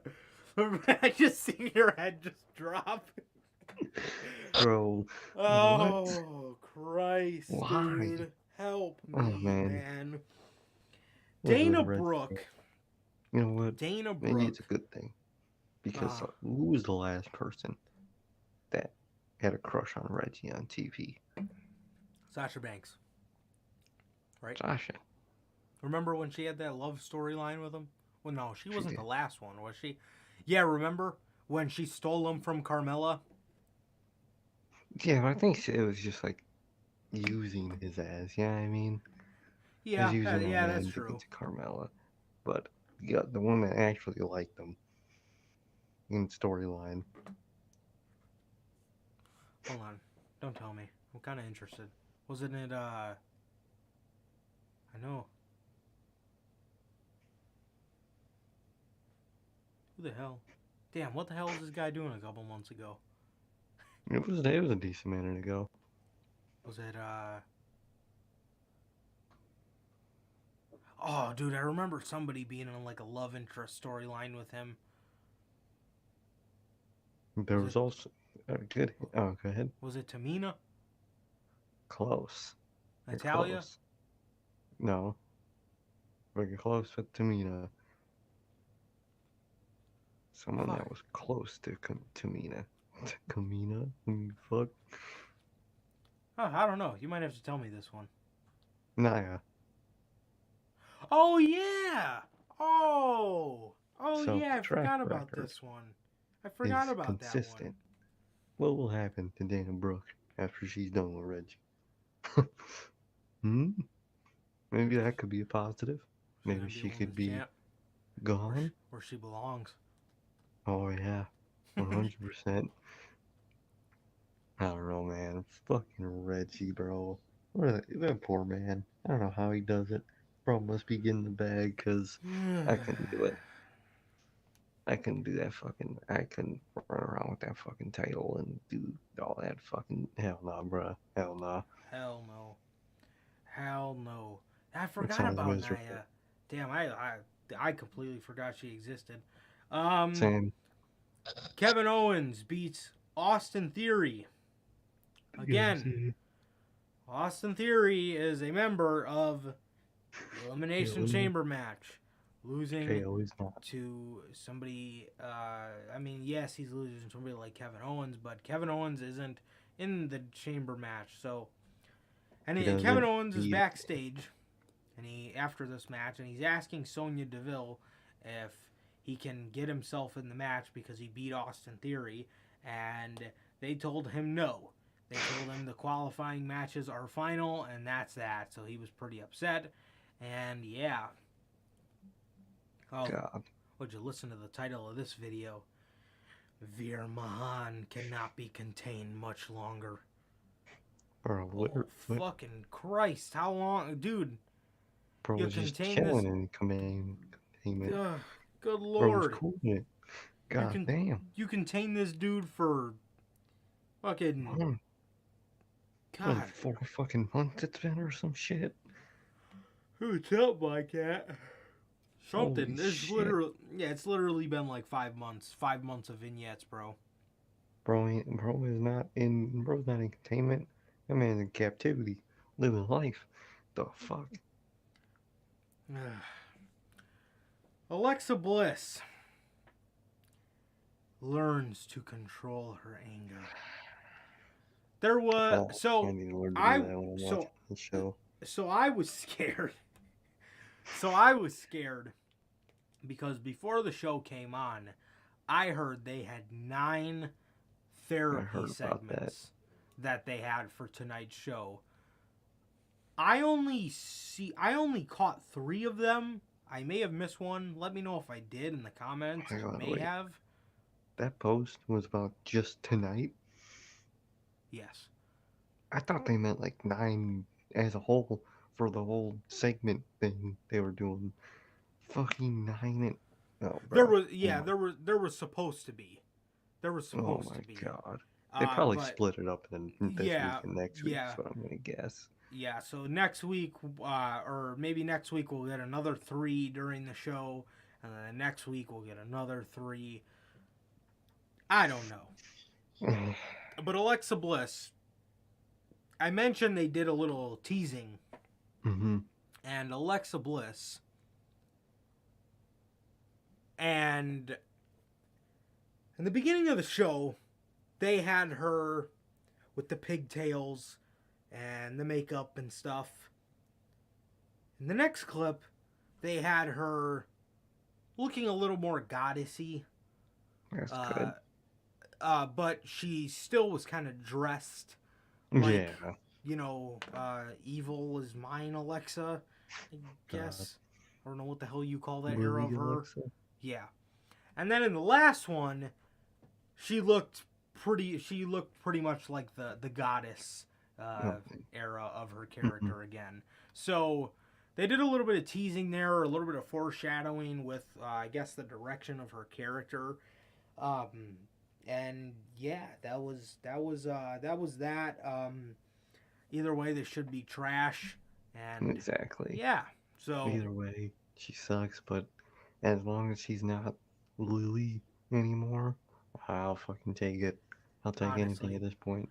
I just seen your head just drop. Bro. Oh, what? Christ, Why? dude. Help me, man. Dana Dana Brooke. You know what? Dana Brooke. Maybe it's a good thing. Because who was the last person that had a crush on Reggie on TV? Sasha Banks. Right? Sasha. Remember when she had that love storyline with him? Well, no, she wasn't the last one, was she? Yeah, remember when she stole him from Carmella? Yeah, but I think it was just like using his ass. Yeah, I mean, yeah, that's true. To Carmella, but the one that actually liked him in storyline. Hold on, don't tell me. I'm kind of interested. Wasn't it? I know. Who the hell? Damn, what the hell was this guy doing a couple months ago? It was a decent minute ago. Was it, Oh, dude, I remember somebody being in, like, a love interest storyline with him. There was also a good... Oh, go ahead. Was it Tamina? Close. Natalia? Close. No. But you're close with Tamina. Someone that was close to Tamina. Kamina? Fuck. Oh, I don't know. You might have to tell me this one. Naya. Oh, yeah! Oh, So, yeah, I forgot about this one. I forgot about consistent. that one. What will happen to Dana Brooke after she's done with Reggie? Maybe that could be a positive. Maybe she could be gone. Where she belongs. Oh, yeah. 100%. I don't know, man. Fucking Reggie, bro. That poor man. I don't know how he does it. Bro must be getting the bag, because I couldn't do it. I couldn't do that fucking. I couldn't run around with that fucking title and do all that fucking. Hell no, bruh. Hell no. Hell no. Hell no. I It forgot sounds about miserable. Nia. Damn, I completely forgot she existed. Um, Same. Kevin Owens beats Austin Theory. Again, Yeah, Austin Theory is a member of the Elimination Chamber match, losing KO is not. to somebody. I mean, yes, he's losing to somebody like Kevin Owens, but Kevin Owens isn't in the Chamber match. So, and He Kevin doesn't Owens is beat. backstage, and after this match, and he's asking Sonya Deville if he can get himself in the match because he beat Austin Theory, and they told him no. They told him the qualifying matches are final, and that's that. So he was pretty upset. And yeah. Oh, God. would you listen to the title of this video? Veer Mahan cannot be contained much longer. Bro, Oh, fucking Christ. How long? Dude, bro you was just contain chilling this. in containment. Good Bro was Lord. cool with it. God damn. You contain this dude for fucking. Man, God. 4 fucking months it's been or some shit. Who's up, my cat? Something. Holy It's shit. literally. Yeah, it's literally been like 5 months. 5 months of vignettes, bro. Bro's not in containment. That man's in captivity. Living life. The fuck? Alexa Bliss learns to control her anger. There was I need to learn to do that when I'm watching the show. So I was scared. I was scared because before the show came on, I heard they had 9 therapy segments that they had for tonight's show. I only caught 3 of them. I may have missed one. Let me know if I did in the comments. I may have. That post was about just tonight? Yes. I thought they meant like 9 as a whole for the whole segment thing they were doing. Fucking 9 and there was supposed to be. There was supposed to be. Oh my god. They probably split it up in this week and next week, is what I'm gonna guess. Yeah, so next week, or maybe next week, we'll get another 3 during the show, and then next week we'll get another 3. I don't know. But Alexa Bliss, I mentioned they did a little teasing, and Alexa Bliss, and in the beginning of the show, they had her with the pigtails and the makeup and stuff. In the next clip, they had her looking a little more goddessy. That's good. But she still was kind of dressed like, evil is mine, Alexa, I guess. I don't know what the hell you call that era of her. Alexa? Yeah. And then in the last one, she looked pretty much like the goddess era of her character again. So they did a little bit of teasing there, a little bit of foreshadowing with I guess the direction of her character. And yeah, that was that. Either way, this should be trash. And exactly. Yeah. So either way, she sucks. But as long as she's not Lily anymore, I'll fucking take it. I'll take anything at this point.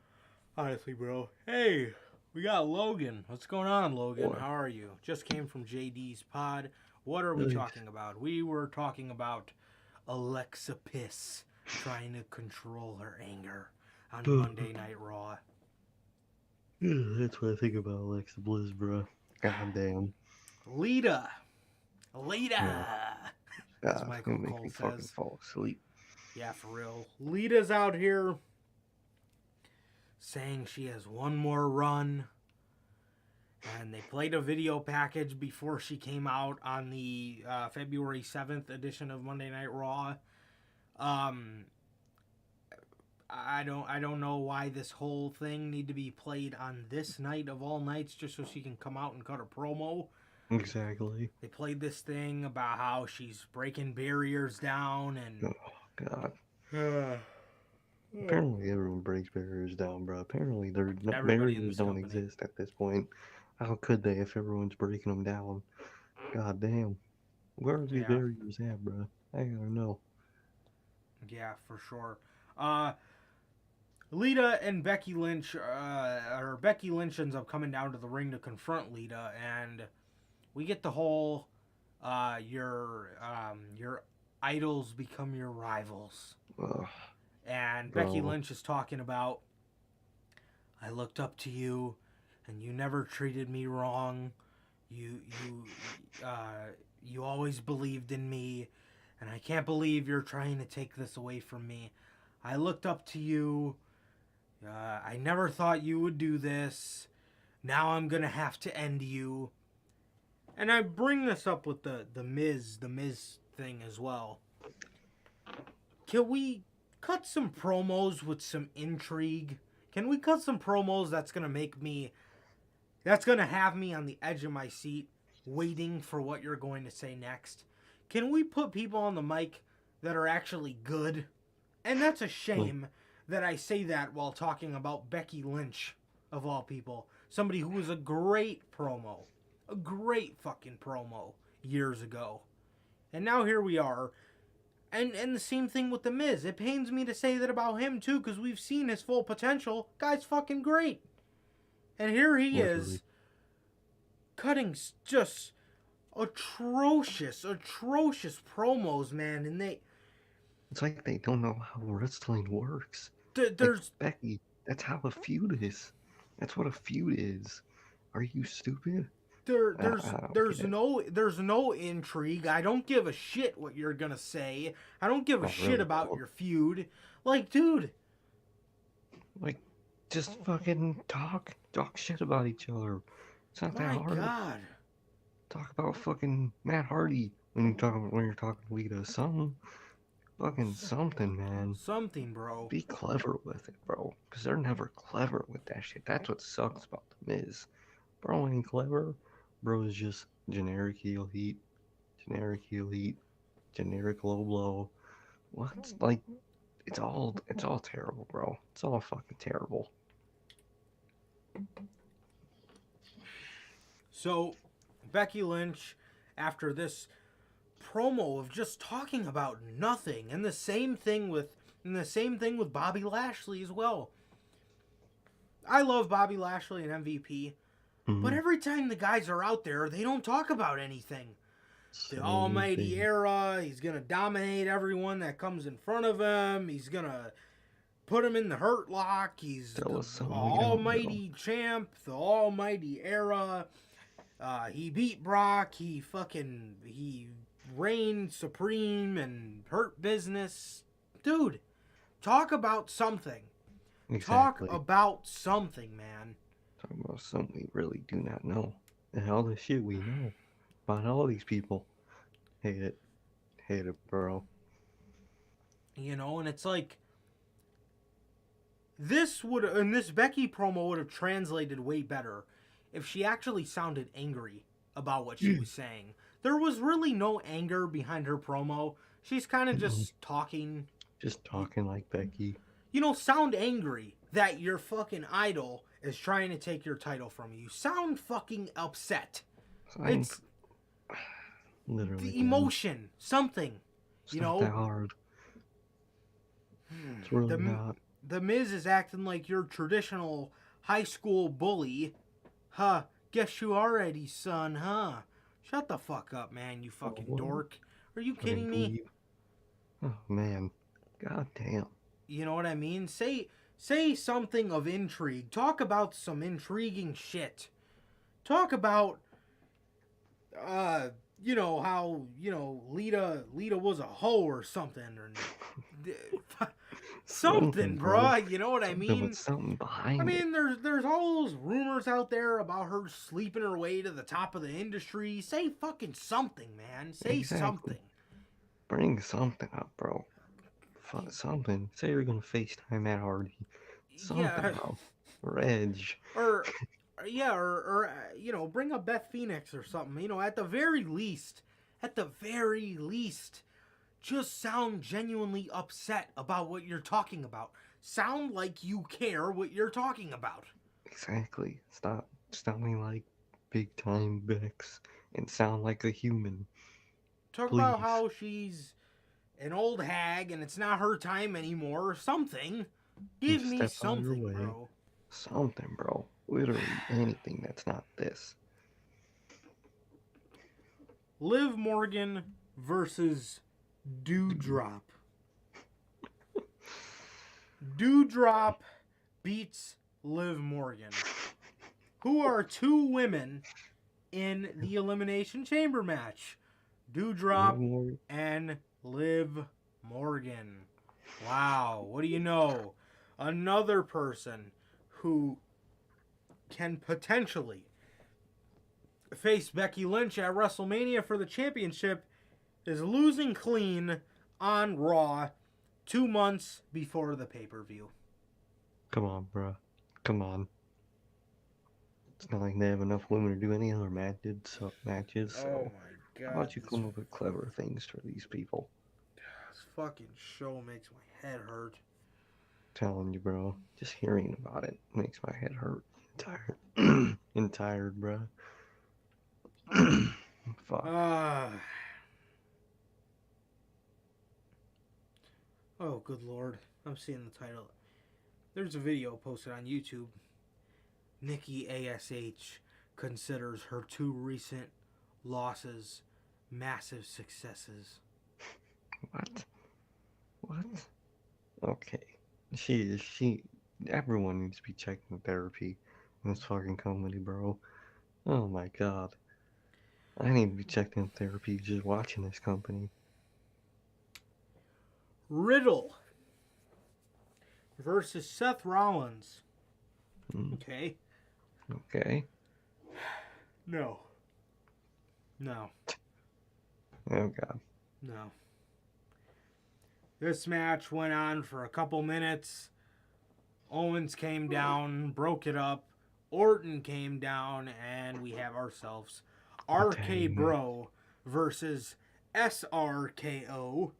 Honestly, bro. Hey, we got Logan. What's going on, Logan? What? How are you? Just came from JD's pod. What are we talking about? We were talking about Alexa Bliss trying to control her anger on Monday Night Raw. That's what I think about Alexa Bliss, bro. God damn. Lita. As Michael make Cole me says. fucking fall asleep. Yeah, for real. Lita's out here saying she has one more run. And they played a video package before she came out on the February 7th edition of Monday Night Raw. I don't know why this whole thing need to be played on this night of all nights just so she can come out and cut a promo. Exactly. They played this thing about how she's breaking barriers down and. Oh God. Apparently everyone breaks barriers down, bro. Apparently Everybody in barriers this don't company. exist at this point. How could they if everyone's breaking them down? God damn. Where are these Yeah, barriers at, bro? I gotta know. yeah, for sure. Uh, Lita and Becky Lynch, or Becky Lynch ends up coming down to the ring to confront Lita, and we get the whole, your idols become your rivals. Ugh, And Becky bro. Lynch is talking about, I looked up to you, and you never treated me wrong. You always believed in me, and I can't believe you're trying to take this away from me. I looked up to you. I never thought you would do this. Now I'm gonna have to end you. And I bring this up with the Miz thing as well. Can we cut some promos with some intrigue? Can we cut some promos that's gonna have me on the edge of my seat, waiting for what you're going to say next? Can we put people on the mic that are actually good? And that's a shame that I say that while talking about Becky Lynch, of all people. Somebody who was a great promo. A great fucking promo years ago. And now here we are. And the same thing with The Miz. It pains me to say that about him too, because we've seen his full potential. Guy's fucking great. And here he is, cutting just atrocious promos, man. And It's like they don't know how wrestling works. there's Like, Becky, that's how a feud is. That's what a feud is. Are you stupid? there's no intrigue. I don't give a shit what you're gonna say. I don't give a shit really about don't. your feud. Like, dude, Like, just fucking talk shit about each other. It's not that my hard. God. Talk about fucking Matt Hardy when you're talking Lita. Something, man. Something, bro. Be clever with it, bro. Because they're never clever with that shit. That's what sucks about The Miz. Bro ain't clever. Bro is just generic heel heat, generic low blow. What? Like, it's all terrible, bro. It's all fucking terrible. So, Becky Lynch, after this promo of just talking about nothing, and the same thing with Bobby Lashley as well. I love Bobby Lashley and MVP, but every time the guys are out there, they don't talk about anything. The Same Almighty thing. Era, he's gonna dominate everyone that comes in front of him. He's gonna put him in the Hurt Lock. He's Tell the us something we don't know. Almighty Champ, the Almighty Era. He beat Brock. He reigned supreme and hurt business. Dude, talk about something. Exactly. Talk about something, man. Talking about something we really do not know. And all the shit we know about all these people. Hate it, bro. You know, and it's like, this Becky promo would have translated way better if she actually sounded angry about what she was saying. There was really no anger behind her promo. She's kind of just talking. Just talking like Becky. You know, sound angry that your fucking idol is trying to take your title from you. Sound fucking upset. It's literally the emotion. Something. It's not that hard. It's really not. The Miz is acting like your traditional high school bully. Huh, guess you already, son, huh? Shut the fuck up, man, you fucking dork. Are you kidding me? Oh, man. God damn. You know what I mean? Say something of intrigue. Talk about some intriguing shit. Talk about, you know, how, you know, Lita was a hoe or something. Or something, bro. You know what I mean? With something behind I mean, there's all those rumors out there about her sleeping her way to the top of the industry. Say fucking something, man. Say something. Bring something up, bro. Something. Say you're gonna FaceTime Matt Hardy. Something, bro. Reg. Or yeah, or bring up Beth Phoenix or something. At the very least, just sound genuinely upset about what you're talking about. Sound like you care what you're talking about. Exactly. Stop sounding like big time Bex and sound like a human. Talk about Please. how she's an old hag and it's not her time anymore or something. Give me Step out of your something, way. bro. Something, bro. Literally anything that's not this. Liv Morgan versus Dewdrop. Dewdrop beats Liv Morgan, who are two women in the Elimination Chamber match. Dewdrop and Liv Morgan. Wow, what do you know? Another person who can potentially face Becky Lynch at WrestleMania for the championship is losing clean on Raw 2 months before the pay-per-view. Come on, bro. Come on. It's not like they have enough women to do any other matches. So Oh my god. how about you come up with clever things for these people? This fucking show makes my head hurt. Telling you, bro. Just hearing about it makes my head hurt. Tired. And tired, bro. Fuck. Oh, good lord. I'm seeing the title. There's a video posted on YouTube. Nikki ASH considers her 2 recent losses massive successes. What? Okay. Everyone needs to be checking therapy in this fucking company, bro. Oh my god. I need to be checking therapy just watching this company. Riddle versus Seth Rollins. Okay. Okay. No. Oh god. No. This match went on for a couple minutes. Owens came down, broke it up. Orton came down, and we have ourselves RK Bro versus SRKO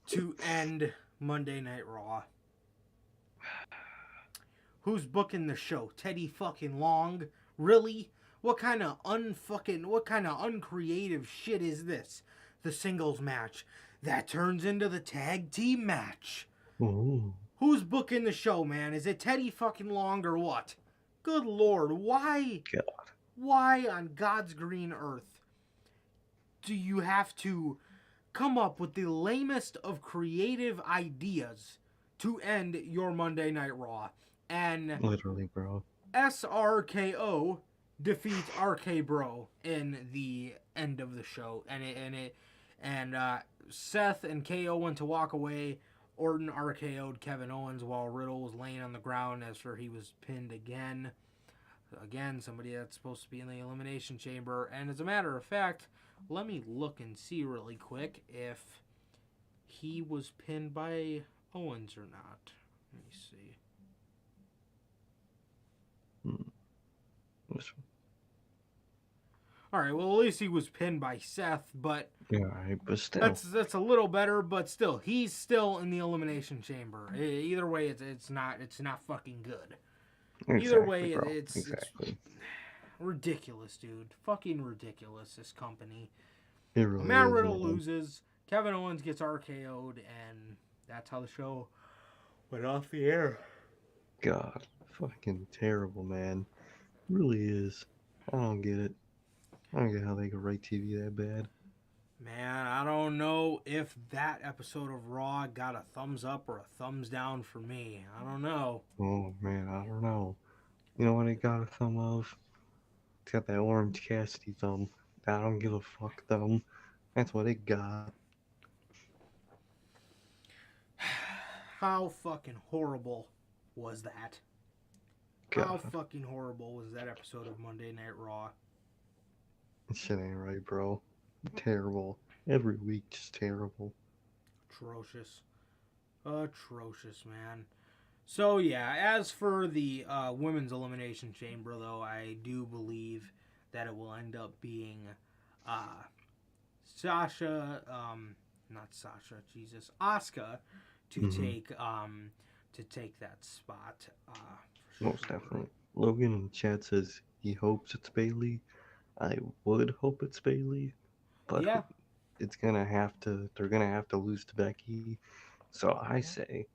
to end Monday Night Raw. Who's booking the show? Teddy fucking Long? Really? What kind of uncreative shit is this? The singles match that turns into the tag team match. Ooh. Who's booking the show, man? Is it Teddy fucking Long or what? Good lord, why? God. Why on God's green earth do you have to come up with the lamest of creative ideas to end your Monday Night Raw? And Literally, bro. SRKO defeats RK Bro in the end of the show, and Seth and KO went to walk away. Orton RKO'd Kevin Owens while Riddle was laying on the ground after he was pinned again. Again, somebody that's supposed to be in the Elimination Chamber. And as a matter of fact, let me look and see really quick if he was pinned by Owens or not. Let me see. Alright, well, at least he was pinned by Seth, but yeah, but still. That's a little better, but still, he's still in the Elimination Chamber. Either way, it's not fucking good. Exactly, Either way, bro. it's ridiculous, dude. Fucking ridiculous, this company. It really Matt is, Riddle man. loses, Kevin Owens gets RKO'd, and that's how the show went off the air. God, fucking terrible, man. It really is. I don't get it. I don't get how they could write TV that bad. Man, I don't know if that episode of Raw got a thumbs up or a thumbs down for me. I don't know. Oh, man, I don't know. You know what it got a thumb of? It's got that Orange Cassidy thumb. I don't give a fuck thumb. That's what it got. How fucking horrible was that? God. How fucking horrible was that episode of Monday Night Raw? This shit ain't right, bro. Terrible. Every week, just terrible. Atrocious. Atrocious, man. So yeah, as for the women's elimination chamber, though, I do believe that it will end up being Sasha, not Sasha, Jesus, Asuka, to Hmm. take that spot. For Most sure. definitely. Logan in the chat says he hopes it's Bailey. I would hope it's Bailey, but Yeah, it's gonna have to. They're gonna have to lose to Becky. So I say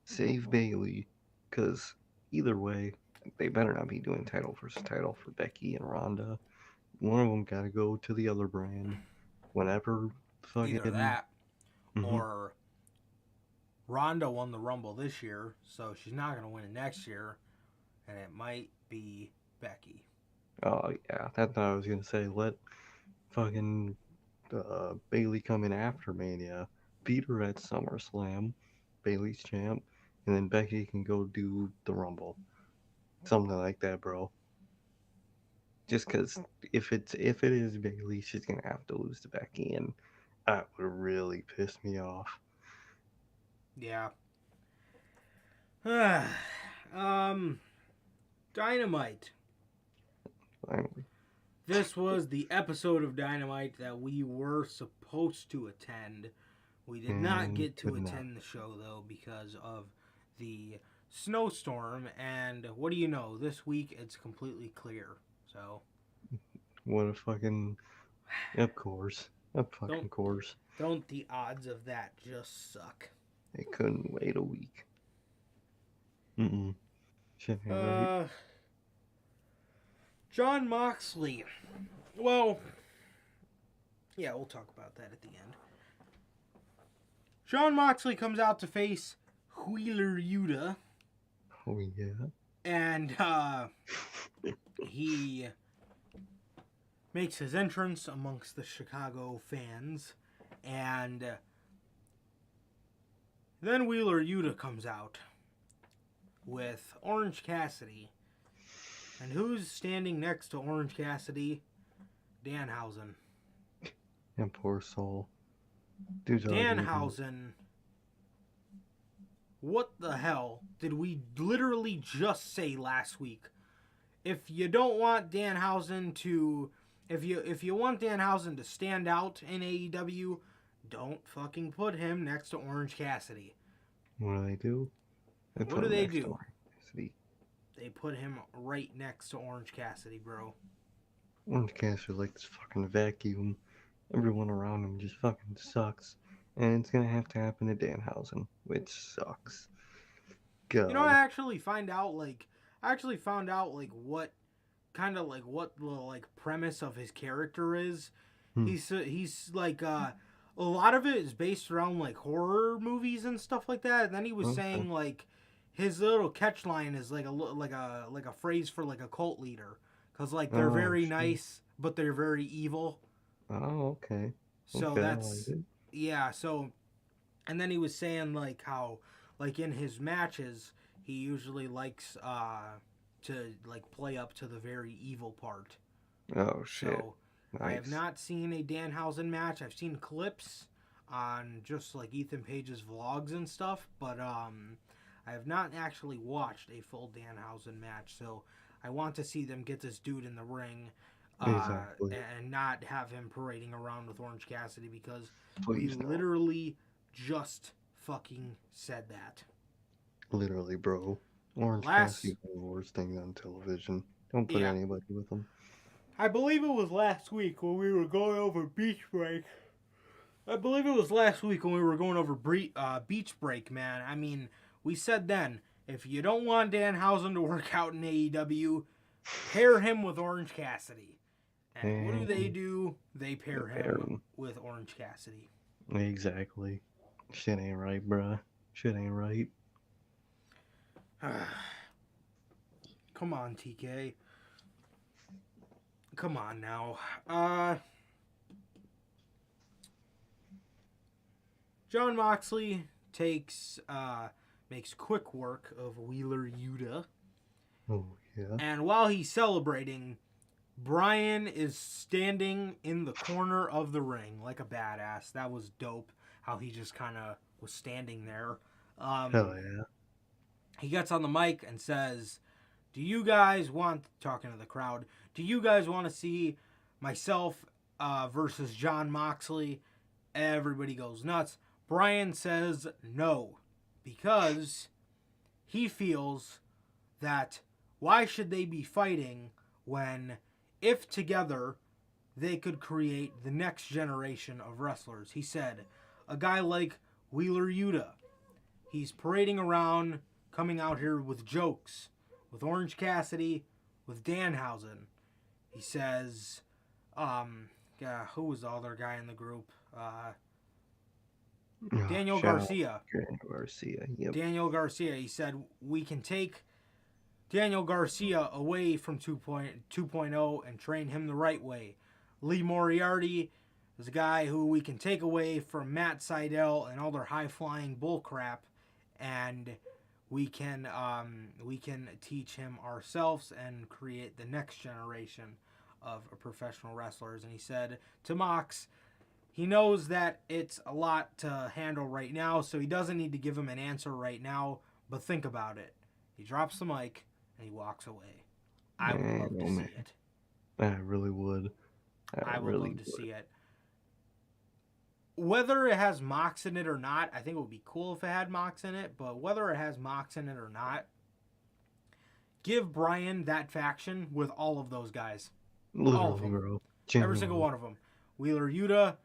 save Bailey, because either way, they better not be doing title versus title for Becky and Ronda. One of them got to go to the other brand whenever either fucking. that Hmm. or Ronda won the Rumble this year, so she's not gonna win it next year, and it might be Becky. Oh yeah, that's what I was gonna say. Let fucking Bailey come in after Mania, beat her at SummerSlam, Bailey's champ, and then Becky can go do the Rumble, something like that, bro. Just because if it is Bailey, she's gonna have to lose to Becky, and that would really piss me off. Yeah. um, Dynamite. Finally, This was the episode of Dynamite that we were supposed to attend. We did not and get to could not. attend the show though because of the snowstorm. And what do you know? This week it's completely clear. So What a fucking of course, of don't fucking course. don't the odds of that just suck? They couldn't wait a week. Mm-mm. Shit ain't right. Uh, John Moxley. Well, yeah, we'll talk about that at the end. John Moxley comes out to face Wheeler Yuta, Oh yeah. and he makes his entrance amongst the Chicago fans, and then Wheeler Yuta comes out with Orange Cassidy. And who's standing next to Orange Cassidy? Danhausen. And poor soul. Dude's already Danhausen. What the hell did we literally just say last week? If you don't want Danhausen to, if you want Danhausen to stand out in AEW, don't fucking put him next to Orange Cassidy. What do they do? They What put do him they next to do? Orange Cassidy. They put him right next to Orange Cassidy, bro. Orange Cassidy like this fucking vacuum. Everyone around him just fucking sucks. And it's gonna have to happen to Danhausen, which sucks. You know, I God. actually found out what kind of like what the like premise of his character is. Hmm. He's like a lot of it is based around like horror movies and stuff like that. And then he was Okay. saying like his little catch line is like a phrase for like a cult leader, because like they're Oh very shit. nice but they're very evil. Oh, okay. So Okay, I like that's it. yeah. So and then he was saying like how like in his matches he usually likes to like play up to the very evil part. Oh shit. So I have Nice. not seen a Danhausen match. I've seen clips on just like Ethan Page's vlogs and stuff, but I have not actually watched a full Danhausen match. So I want to see them get this dude in the ring Exactly. and not have him parading around with Orange Cassidy, because Please we no. literally just fucking said that. Literally, bro. Orange Last, Cassidy's one of the worst things on television. Don't put yeah, anybody with him. I believe it was last week when we were going over Beach Break. I believe it was last week when we were going over Beach Break, man. I mean, we said then, if you don't want Danhausen to work out in AEW, pair him with Orange Cassidy. And what do they do? They pair him with Orange Cassidy. Exactly. Shit ain't right, bruh. Shit ain't right. Come on, TK. Come on now. John Moxley makes quick work of Wheeler Yuta. Oh, yeah. And while he's celebrating, Brian is standing in the corner of the ring like a badass. That was dope, how he just kind of was standing there. Hell yeah. he gets on the mic and says, do you guys want, talking to the crowd, do you guys want to see myself versus Jon Moxley? Everybody goes nuts. Bryan says no, because he feels that why should they be fighting when, if together, they could create the next generation of wrestlers. He said, a guy like Wheeler Yuta, he's parading around, coming out here with jokes, with Orange Cassidy, with Danhausen. He says, who was the other guy in the group? Daniel Garcia. Yep. Daniel Garcia. He said, we can take Daniel Garcia away from 2.0 and train him the right way. Lee Moriarty is a guy who we can take away from Matt Sydal and all their high-flying bullcrap, and we can teach him ourselves and create the next generation of professional wrestlers. And he said to Mox, he knows that it's a lot to handle right now, so he doesn't need to give him an answer right now, but think about it. He drops the mic and he walks away. I would love to see it. I really would. I would love to see it. Whether it has Mox in it or not, I think it would be cool if it had Mox in it, but whether it has Mox in it or not, give Bryan that faction with all of those guys. Literally, all of them. bro. Every single one of them. Wheeler Yuta,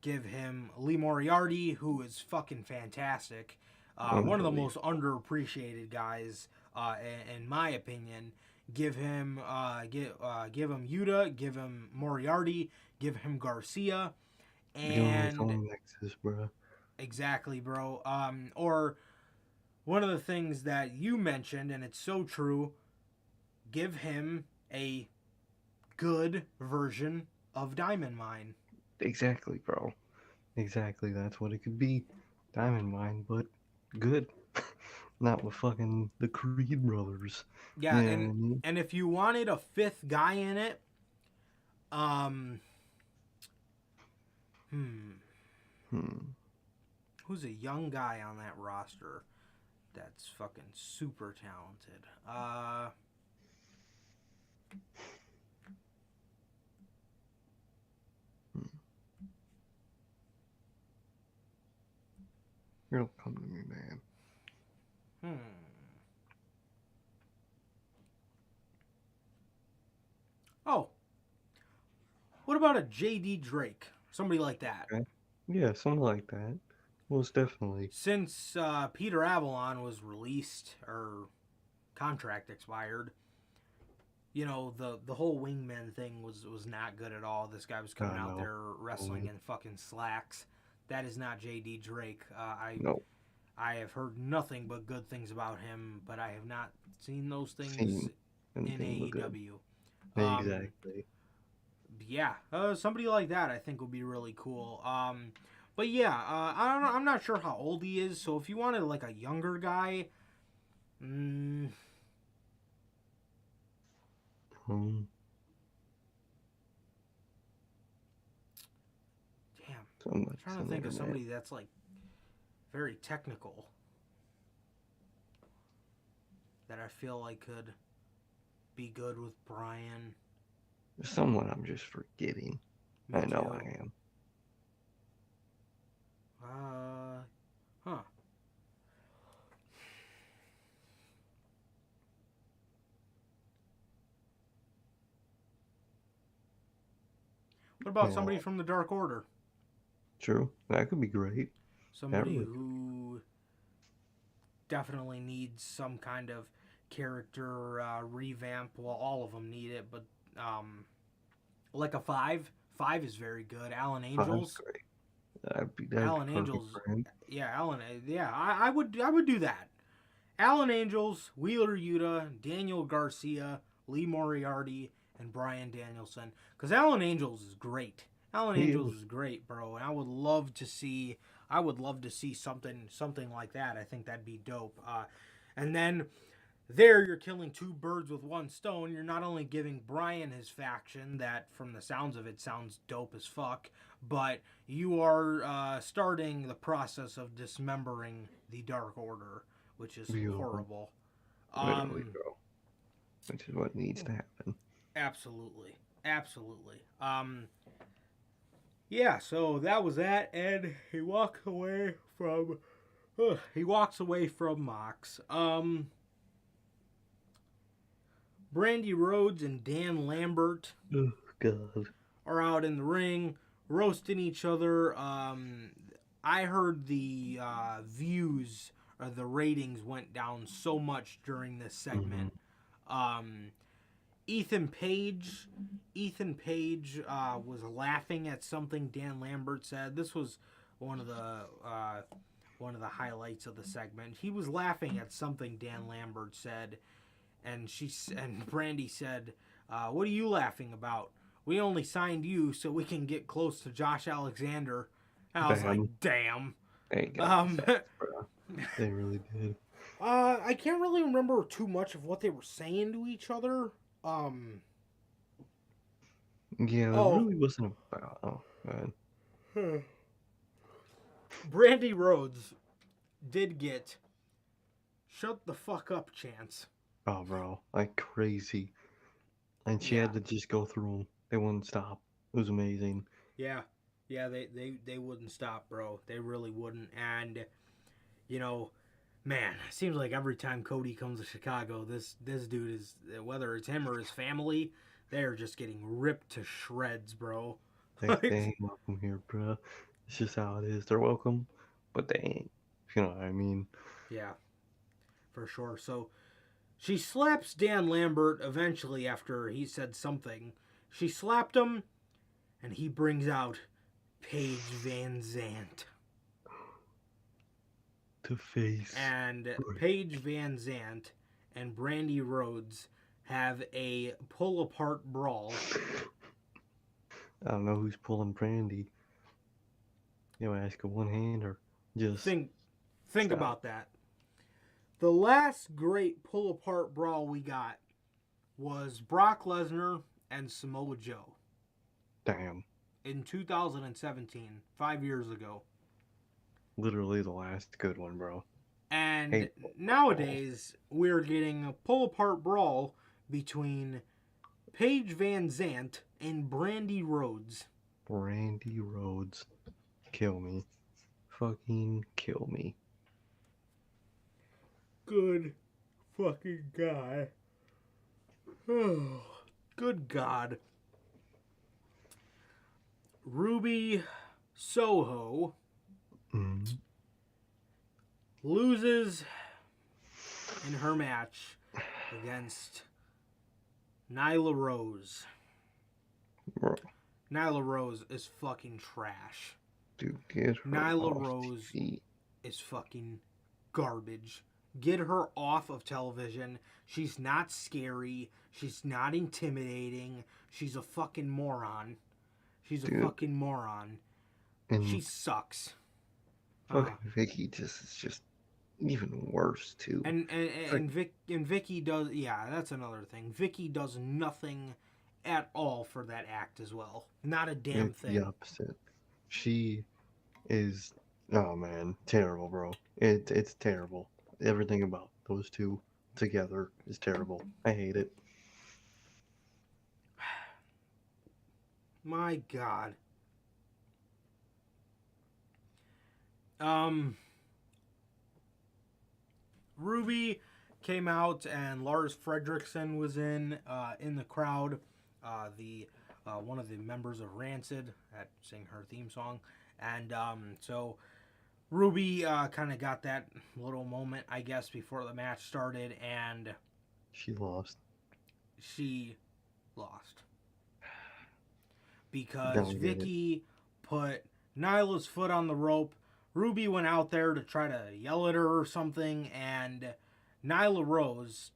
give him Lee Moriarty, who is fucking fantastic. One of the most underappreciated guys, in my opinion. Give him Yuta, give him Moriarty, give him Garcia, and Nexus, bro. Exactly, bro. Or one of the things that you mentioned, and it's so true, give him a good version of Diamond Mine. Exactly, bro. Exactly, that's what it could be. Diamond Mine, but good. Not with fucking the Creed brothers. Yeah, and if you wanted a fifth guy in it, who's a young guy on that roster that's fucking super talented? It'll come to me, man. Oh, what about a J.D. Drake? Somebody like that. Okay. Yeah, something like that. Most definitely. Since Peter Avalon was released, or contract expired, you know, the whole wingman thing was not good at all. This guy was coming out there wrestling in fucking slacks. That is not J.D. Drake. I have heard nothing but good things about him, but I have not seen those things in AEW. Exactly. Yeah, somebody like that I think would be really cool. But yeah, I don't know. I'm not sure how old he is. So if you wanted like a younger guy, damn, I'm trying to think of somebody that's like very technical that I feel like could be good with Bryan. Someone I'm just forgetting. I know I am. What about somebody from the Dark Order? True. That could be great. Somebody who definitely needs some kind of character revamp. Well, all of them need it, but like a 5. 5 is very good. Alan Angels. Alan Angels. Yeah, Alan. Yeah, I would do that. Alan Angels, Wheeler Yuta, Daniel Garcia, Lee Moriarty, and Bryan Danielson. Because Alan Angels is great. Alan Angels is great, bro. And I would love to see something like that. I think that'd be dope. And then there you're killing two birds with one stone. You're not only giving Bryan his faction, that from the sounds of it sounds dope as fuck, but you are starting the process of dismembering the Dark Order, which is horrible. Literally, bro. Which is what needs to happen. Absolutely. Yeah, so that was that, and he walks away from Mox. Brandy Rhodes and Dan Lambert Oh, God. are out in the ring roasting each other. I heard the views or the ratings went down so much during this segment. Ethan Page was laughing at something Dan Lambert said. This was one of the highlights of the segment. He was laughing at something Dan Lambert said, and Brandy said, "What are you laughing about? We only signed you so we can get close to Josh Alexander." And I was like, "Damn." They got sex, bro. They really did. I can't really remember too much of what they were saying to each other. Yeah, it really wasn't about. Oh, man. Brandy Rhodes did get shut the fuck up chance. Oh, bro, like crazy. And she had to just go through them. They wouldn't stop. It was amazing. Yeah, they wouldn't stop, bro. They really wouldn't. And man, it seems like every time Cody comes to Chicago, this dude is, whether it's him or his family, they're just getting ripped to shreds, bro. They ain't welcome here, bro. It's just how it is. They're welcome, but they ain't. You know what I mean? Yeah, for sure. So she slaps Dan Lambert eventually after he said something. She slapped him, and he brings out Paige Van Zandt. To face. And Paige Van Zandt and Brandy Rhodes have a pull-apart brawl. I don't know who's pulling Brandy. You know, ask a one-hander. Just think about that. The last great pull-apart brawl we got was Brock Lesnar and Samoa Joe. Damn. In 2017, 5 years ago. Literally the last good one, bro. And nowadays, we're getting a pull-apart brawl between Paige Van Zandt and Brandy Rhodes. Brandy Rhodes. Kill me. Fucking kill me. Good fucking God. Oh, good God. Ruby Soho loses in her match against Nyla Rose. Bro. Nyla Rose is fucking trash. Dude, get her Nyla off Rose TV. is fucking garbage. Get her off of television. She's not scary. She's not intimidating. She's a fucking moron. She's a fucking moron. And she sucks. Fucking Vicky is just even worse too. And Vicky does, yeah, that's another thing. Vicky does nothing at all for that act as well. Not a damn thing. The opposite. She is, oh man, terrible, bro. It's terrible. Everything about those two together is terrible. I hate it. My God. Ruby came out and Lars Fredrickson was in the crowd. One of the members of Rancid that sing her theme song, and so Ruby kind of got that little moment, I guess, before the match started, and she lost. Because Vicky put Nyla's foot on the rope. Ruby went out there to try to yell at her or something, and Nyla Rose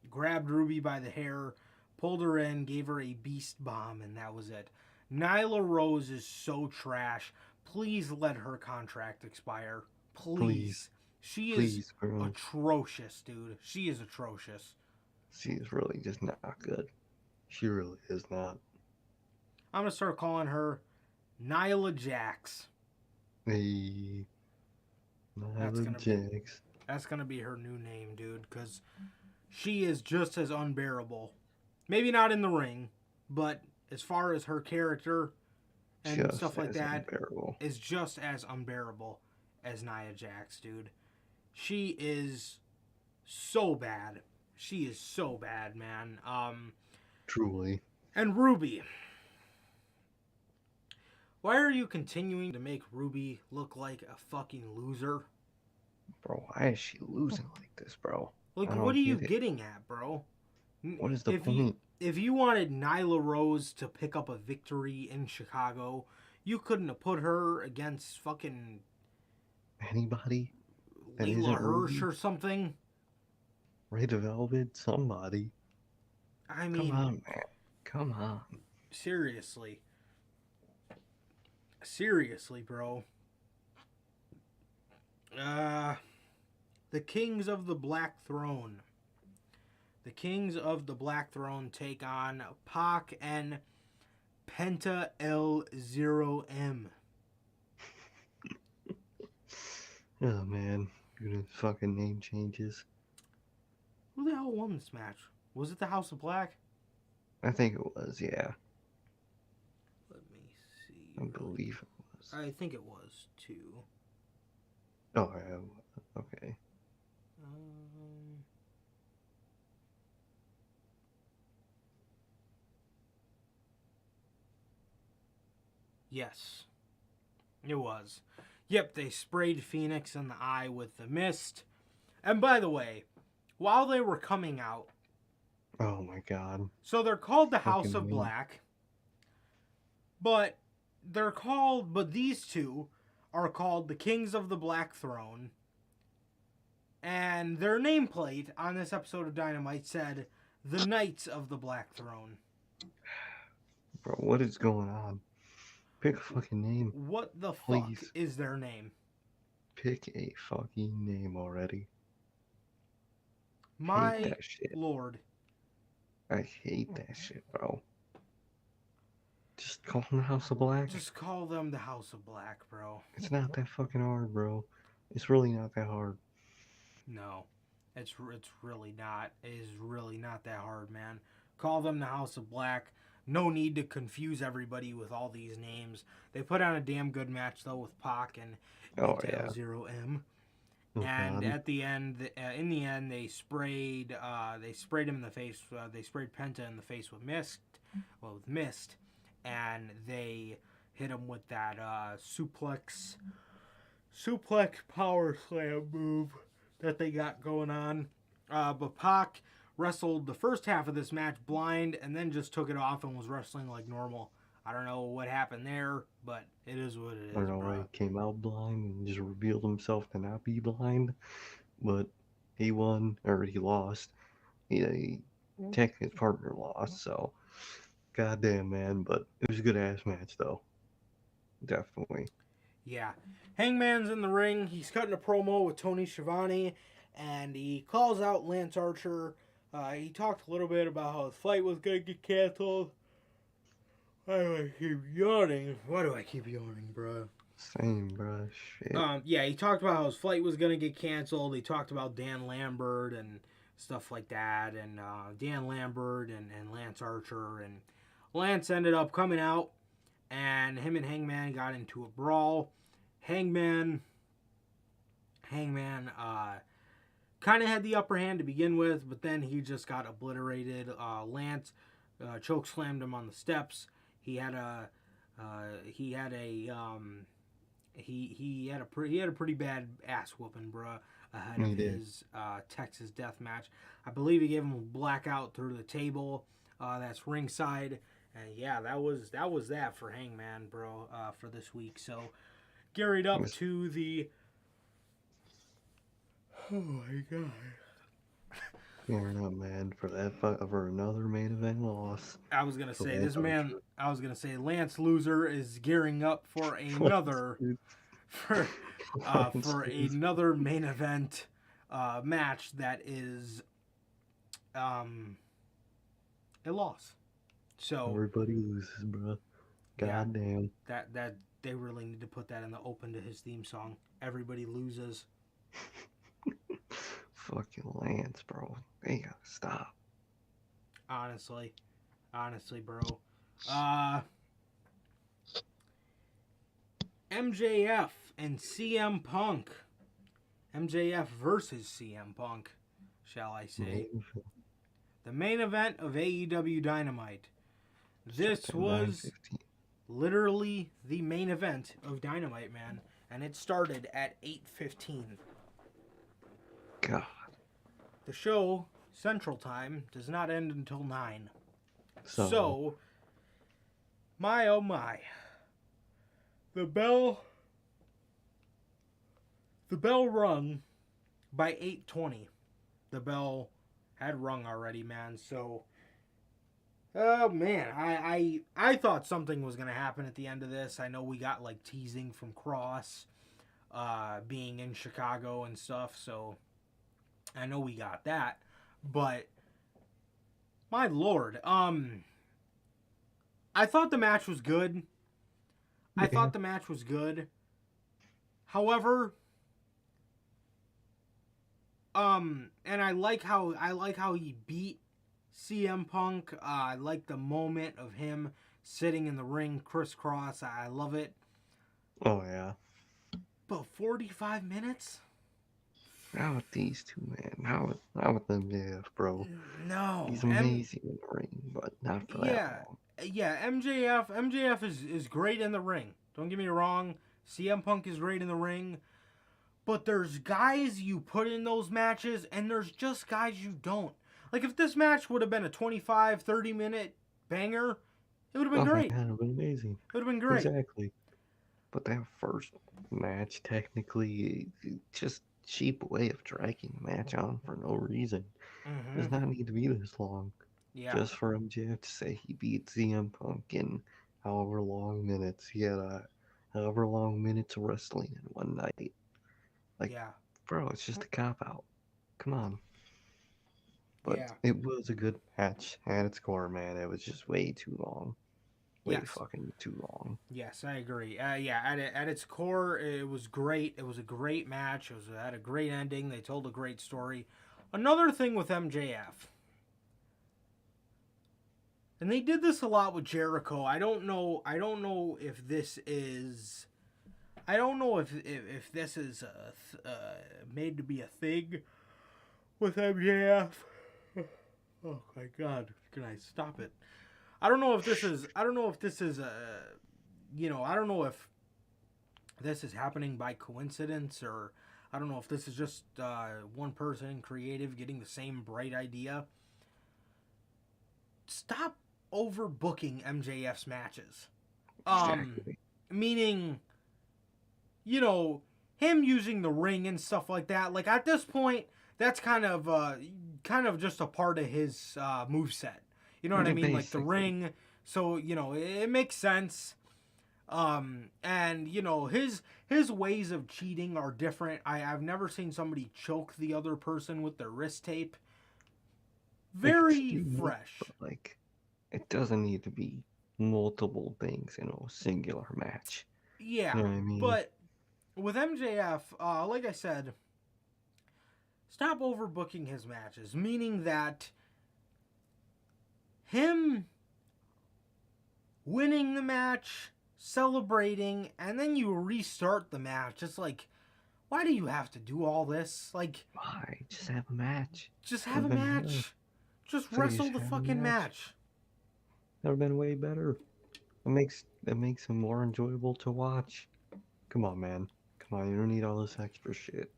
grabbed Ruby by the hair, pulled her in, gave her a beast bomb, and that was it. Nyla Rose is so trash. Please let her contract expire. Please. She is atrocious, dude. She is atrocious. She is really just not good. She really is not. I'm going to start calling her Nyla Jax. Hey. Nyla Jax. That's going to be her new name, dude, because she is just as unbearable. Maybe not in the ring, but as far as her character and Just stuff like as that, unbearable. is just as unbearable as Nia Jax, dude. She is so bad. She is so bad, man. Truly. And Ruby. Why are you continuing to make Ruby look like a fucking loser? Bro, why is she losing like this, bro? Like, I what don't are you get it. getting at, bro? What is the if point? if you wanted Nyla Rose to pick up a victory in Chicago, you couldn't have put her against fucking Anybody that Layla isn't Hirsch Ruby? or something. Red Velvet? Somebody. I Come mean, on, man. Come on. seriously. Seriously, bro. The Kings of the Black Throne. The Kings of the Black Throne take on Pac and Penta L0M. Oh, man. Good fucking name changes. Who the hell won this match? Was it the House of Black? I think it was, yeah. Let me see. I believe it was. I think it was too. Oh, yeah. Okay. Yes, it was. Yep, they sprayed Phoenix in the eye with the mist. And by the way, while they were coming out, Oh, my God. so they're called the House Fucking of weird. Black, but these two are called the Kings of the Black Throne. And their nameplate on this episode of Dynamite said, the Knights of the Black Throne. Bro, what is going on? Pick a fucking name. What the fuck Please. is their name? Pick a fucking name already. My Hate that shit. lord. I hate that shit, bro. Just call them the House of Black. Just call them the House of Black, bro. It's not that fucking hard, bro. It's really not that hard. No, it's really not. It is really not that hard, man. Call them the House of Black. No need to confuse everybody with all these names. They put on a damn good match though with Pac and Oh, yeah. Zero M. Oh, And God. at the end, in the end, they sprayed him in the face. They sprayed Penta in the face with mist, and they hit him with that suplex power slam move that they got going on. But Pac wrestled the first half of this match blind and then just took it off and was wrestling like normal. I don't know what happened there, but it is what it is. I don't know why Bro. he came out blind and just revealed himself to not be blind. But he won, or he lost. He technically his partner lost, so goddamn, man. But it was a good ass match, though. Definitely. Yeah. Hangman's in the ring. He's cutting a promo with Tony Schiavone, and he calls out Lance Archer. He talked a little bit about how his fight was going to get canceled. Why do I keep yawning, bro? Same, bro. Shit. Yeah, he talked about how his flight was going to get canceled. He talked about Dan Lambert and stuff like that, and Dan Lambert and Lance Archer. And Lance ended up coming out, and him and Hangman got into a brawl. Hangman kind of had the upper hand to begin with, but then he just got obliterated. Lance choke slammed him on the steps. He had a pretty bad ass whooping, bruh, ahead of his Texas death match. I believe he gave him a blackout through the table. That's ringside, and yeah, that was that for Hangman, bro, for this week. So, carried up to the. Oh my god. You're not mad for that for another main event loss. I was gonna say Lance Archer. Lance Loser is gearing up for another for another main event match that is a loss. So Everybody loses, bro. Goddamn. that they really need to put that in the open to his theme song. Everybody loses. fucking Lance, bro. They gotta stop. Honestly, bro. MJF and CM Punk. MJF versus CM Punk, shall I say. The main event of AEW Dynamite. This was literally the main event of Dynamite, man. And it started at 8:15. God. The show, Central Time, does not end until 9. So, my oh my. The bell rung by 8:20. The bell had rung already, man. So, oh man, I thought something was gonna happen at the end of this. I know we got like teasing from Cross, being in Chicago and stuff. So, I know we got that, but my lord, I thought the match was good. However, and I like how he beat CM Punk. I like the moment of him sitting in the ring crisscross. I love it. Oh yeah. But 45 minutes? Not with these two, man. Not with MJF, bro. No. He's amazing in the ring, but not for that long. Yeah, MJF is great in the ring. Don't get me wrong. CM Punk is great in the ring. But there's guys you put in those matches, and there's just guys you don't. Like, if this match would have been a 25, 30-minute banger, it would have been great. Man, it would have been amazing. It would have been great. Exactly. But that first match, technically, just cheap way of dragging the match on for no reason. Does not need to be this long. Yeah. Just for MJF to say he beat CM Punk in however long minutes. He had however long minutes of wrestling in one night. Like, yeah. Bro, it's just a cop-out. Come on. But it was a good match at its core, man. It was just way too long. Fucking too long. Yes, I agree. At its core, it was great. It was a great match. It had a great ending. They told a great story. Another thing with MJF, and they did this a lot with Jericho. I don't know if this is. I don't know if this is made to be a thing with MJF. Oh my God! Can I stop it? I don't know if this is happening by coincidence, or I don't know if this is just one person creative getting the same bright idea. Stop overbooking MJF's matches. Exactly. Meaning, him using the ring and stuff like that. Like, at this point, that's kind of just a part of his moveset. You know what I mean? Basically. Like the ring. So, it makes sense. And, his ways of cheating are different. I've never seen somebody choke the other person with their wrist tape. Very fresh. But, it doesn't need to be multiple things in a singular match. Yeah. You know what I mean? But with MJF, like I said, stop overbooking his matches. Meaning that him winning the match, celebrating, and then you restart the match. It's like, why do you have to do all this? Like, why? Just have a match. Just have a match. Just wrestle the fucking match. That would have been way better. It makes him more enjoyable to watch. Come on, man. Come on, you don't need all this extra shit.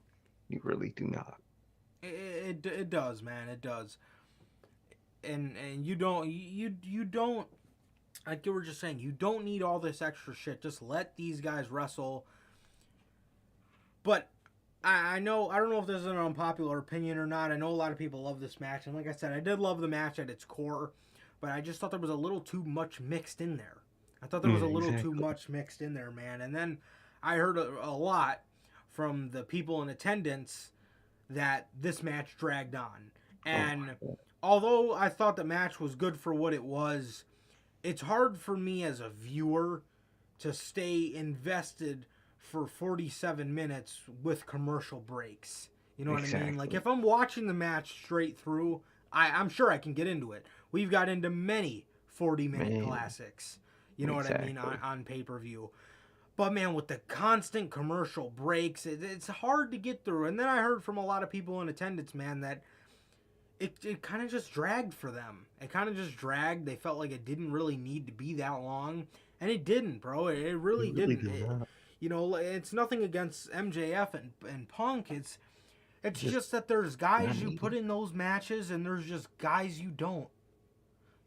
You really do not. It does, man. It does. And you don't, like you were just saying, you don't need all this extra shit. Just let these guys wrestle. But I don't know if this is an unpopular opinion or not. I know a lot of people love this match. And like I said, I did love the match at its core. But I just thought there was a little too much mixed in there. I thought there was a little too much mixed in there, man. And then I heard a lot from the people in attendance that this match dragged on. And although I thought the match was good for what it was, it's hard for me as a viewer to stay invested for 47 minutes with commercial breaks. You know what I mean? Like, Exactly. if I'm watching the match straight through, I'm sure I can get into it. We've got into many 40-minute Man, classics. You know what I mean? exactly. On pay-per-view. But, man, with the constant commercial breaks, it's hard to get through. And then I heard from a lot of people in attendance, man, that it kind of just dragged for them. It kind of just dragged. They felt like it didn't really need to be that long. And it didn't, bro. It really It really didn't. did not. You know, it's nothing against MJF and Punk. It's Just just that there's not guys you put needed. in those matches and there's just guys you don't.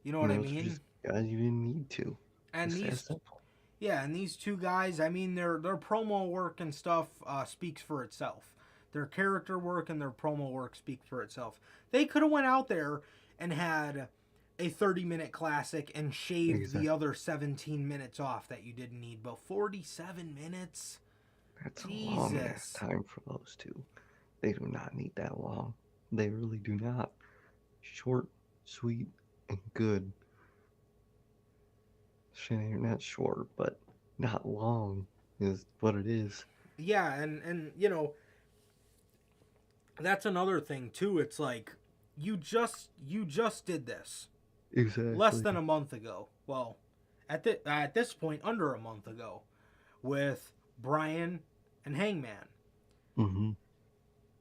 You know what And I those are mean? just guys you didn't need to. And It's that these, simple. yeah, and these two guys, I mean, their promo work and stuff speaks for itself. Their character work and their promo work speak for itself. They could have went out there and had a 30-minute classic and shaved Exactly. the other 17 minutes off that you didn't need. But 47 minutes? That's a long ass Jesus. time for those two. They do not need that long. They really do not. Short, sweet, and good. Shit ain't not short, but not long is what it is. Yeah, and you know, that's another thing too. It's like you just did this Exactly. less than a month ago. Well, at this point, under a month ago, with Bryan and Hangman. Mm-hmm.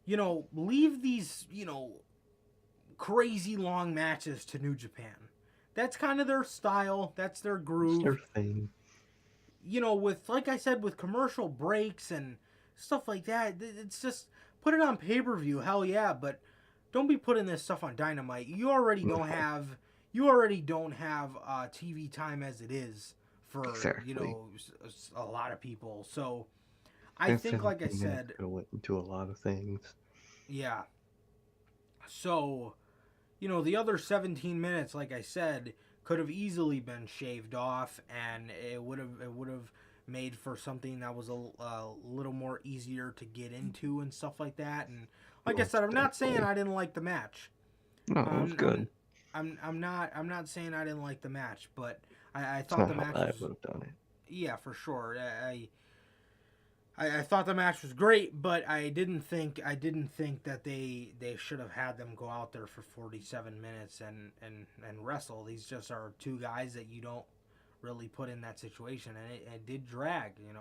You know, leave these crazy long matches to New Japan. That's kind of their style. That's their It's groove. their thing. You know, with, like I said, with commercial breaks and stuff like that, it's just put it on pay-per-view, hell yeah, but don't be putting this stuff on Dynamite. You already don't No. have TV time as it is for, Exactly. a lot of people. So I That think, like I 17 minutes said, could have went into a lot of things. yeah. So, the other 17 minutes, like I said, could have easily been shaved off, and it would have made for something that was a little more easier to get into and stuff like that. And like I Most said, I'm not saying definitely. I didn't like the match. No, it was good. I'm not saying I didn't like the match, but I It's thought not the how match I was, would have done it. yeah, for sure. I thought the match was great, but I didn't think that they should have had them go out there for 47 minutes and wrestle. These just are two guys that you don't really put in that situation, and it did drag. The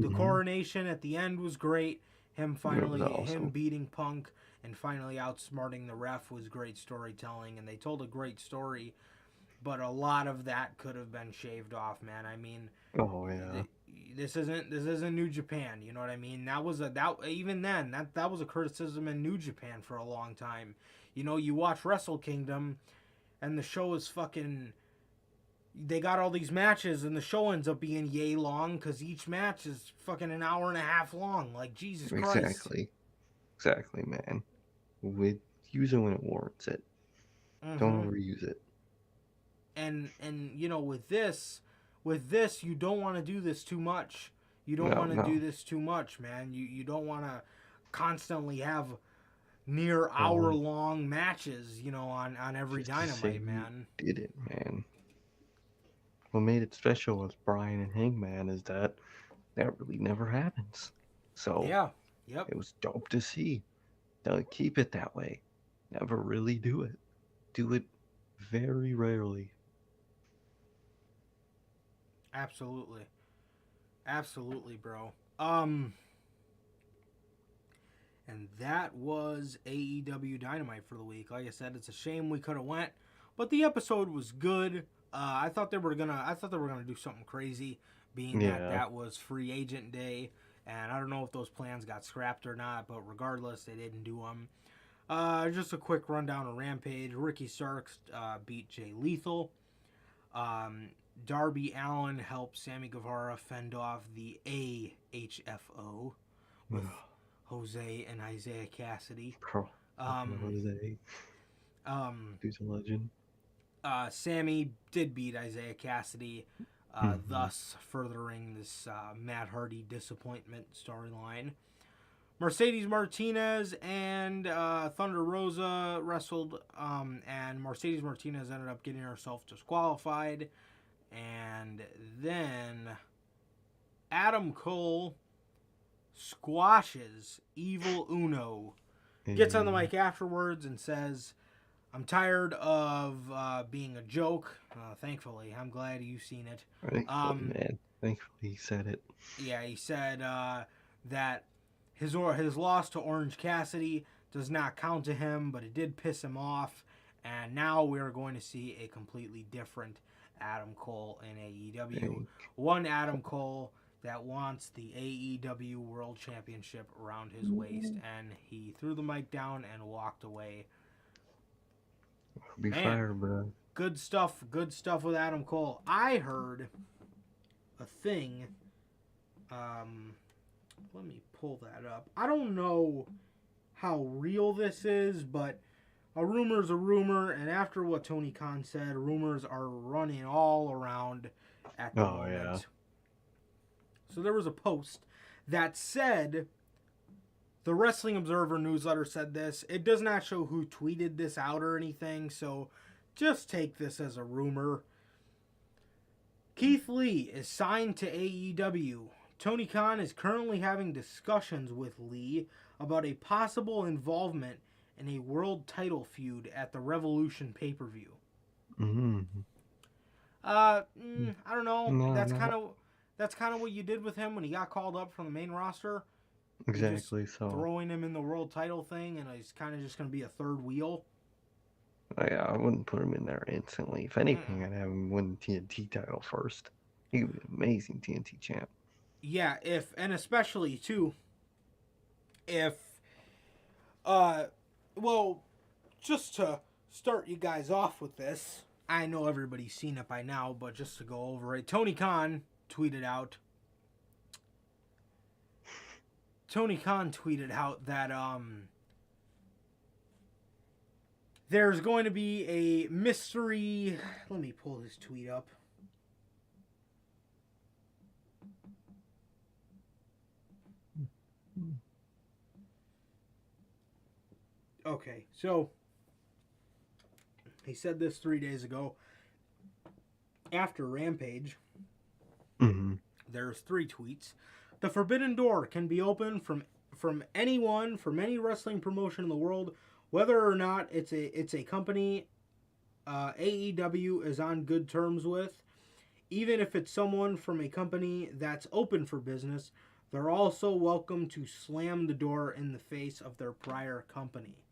Mm-hmm. coronation at the end was great. Him awesome. beating Punk and finally outsmarting the ref was great storytelling, and they told a great story. But a lot of that could have been shaved off, man. I mean, Oh yeah. this isn't New Japan. You know what I mean? That was even then that was a criticism in New Japan for a long time. You watch Wrestle Kingdom, and the show is fucking. They got all these matches, and the show ends up being yay long because each match is fucking an hour and a half long. Like, Jesus Christ. Exactly, man. Use it when it warrants it. Don't overuse it. And with this, you don't want to do this too much. You don't want to No. do this too much, man. You don't want to constantly have near hour long matches, on every Just to say Dynamite, you man. did it, man. What made it special with Bryan and Hangman is that really never happens. So Yeah. Yep. it was dope to see. They'll keep it that way. Never really do it. Do it very rarely. Absolutely. Absolutely, bro. And that was AEW Dynamite for the week. Like I said, it's a shame we could have went, but the episode was good. I thought they were gonna do something crazy, being that was free agent day, and I don't know if those plans got scrapped or not. But regardless, they didn't do them. Just a quick rundown of Rampage. Ricky Starks beat Jay Lethal. Darby Allin helped Sammy Guevara fend off the AHFO with Jose and Isaiah Cassidy. Jose. Dude's a legend. Sammy did beat Isaiah Cassidy, thus furthering this Matt Hardy disappointment storyline. Mercedes Martinez and Thunder Rosa wrestled, and Mercedes Martinez ended up getting herself disqualified. And then Adam Cole squashes Evil Uno Gets on the mic afterwards and says, I'm tired of being a joke. Thankfully, I'm glad you've seen it. Thankfully, man. Thankfully, he said it. Yeah, he said that his loss to Orange Cassidy does not count to him, but it did piss him off. And now we're going to see a completely different Adam Cole in AEW. One Adam Cole that wants the AEW World Championship around his waist. And he threw the mic down and walked away. Be fired, bro. Good stuff with Adam Cole. I heard a thing. Let me pull that up. I don't know how real this is, but a rumor's a rumor, and after what Tony Khan said, rumors are running all around at the moment. Yeah. So there was a post that said, the Wrestling Observer newsletter said this. It does not show who tweeted this out or anything, so just take this as a rumor. Keith Lee is signed to AEW. Tony Khan is currently having discussions with Lee about a possible involvement in a world title feud at the Revolution pay-per-view. Mm-hmm. I don't know. No, that's kind of what you did with him when he got called up from the main roster. Exactly. So throwing him in the world title thing, and he's kind of just going to be a third wheel. Yeah, I wouldn't put him in there instantly. If anything, I'd have him win the TNT title first. He would be an amazing TNT champ. Yeah, and especially too, if, well, just to start you guys off with this, I know everybody's seen it by now, but just to go over it, Tony Khan tweeted out that, there's going to be a mystery, let me pull this tweet up. Okay, so he said this 3 days ago. After Rampage, there's 3 tweets. The Forbidden Door can be opened from anyone, from any wrestling promotion in the world, whether or not it's a company AEW is on good terms with. Even if it's someone from a company that's open for business, they're also welcome to slam the door in the face of their prior company.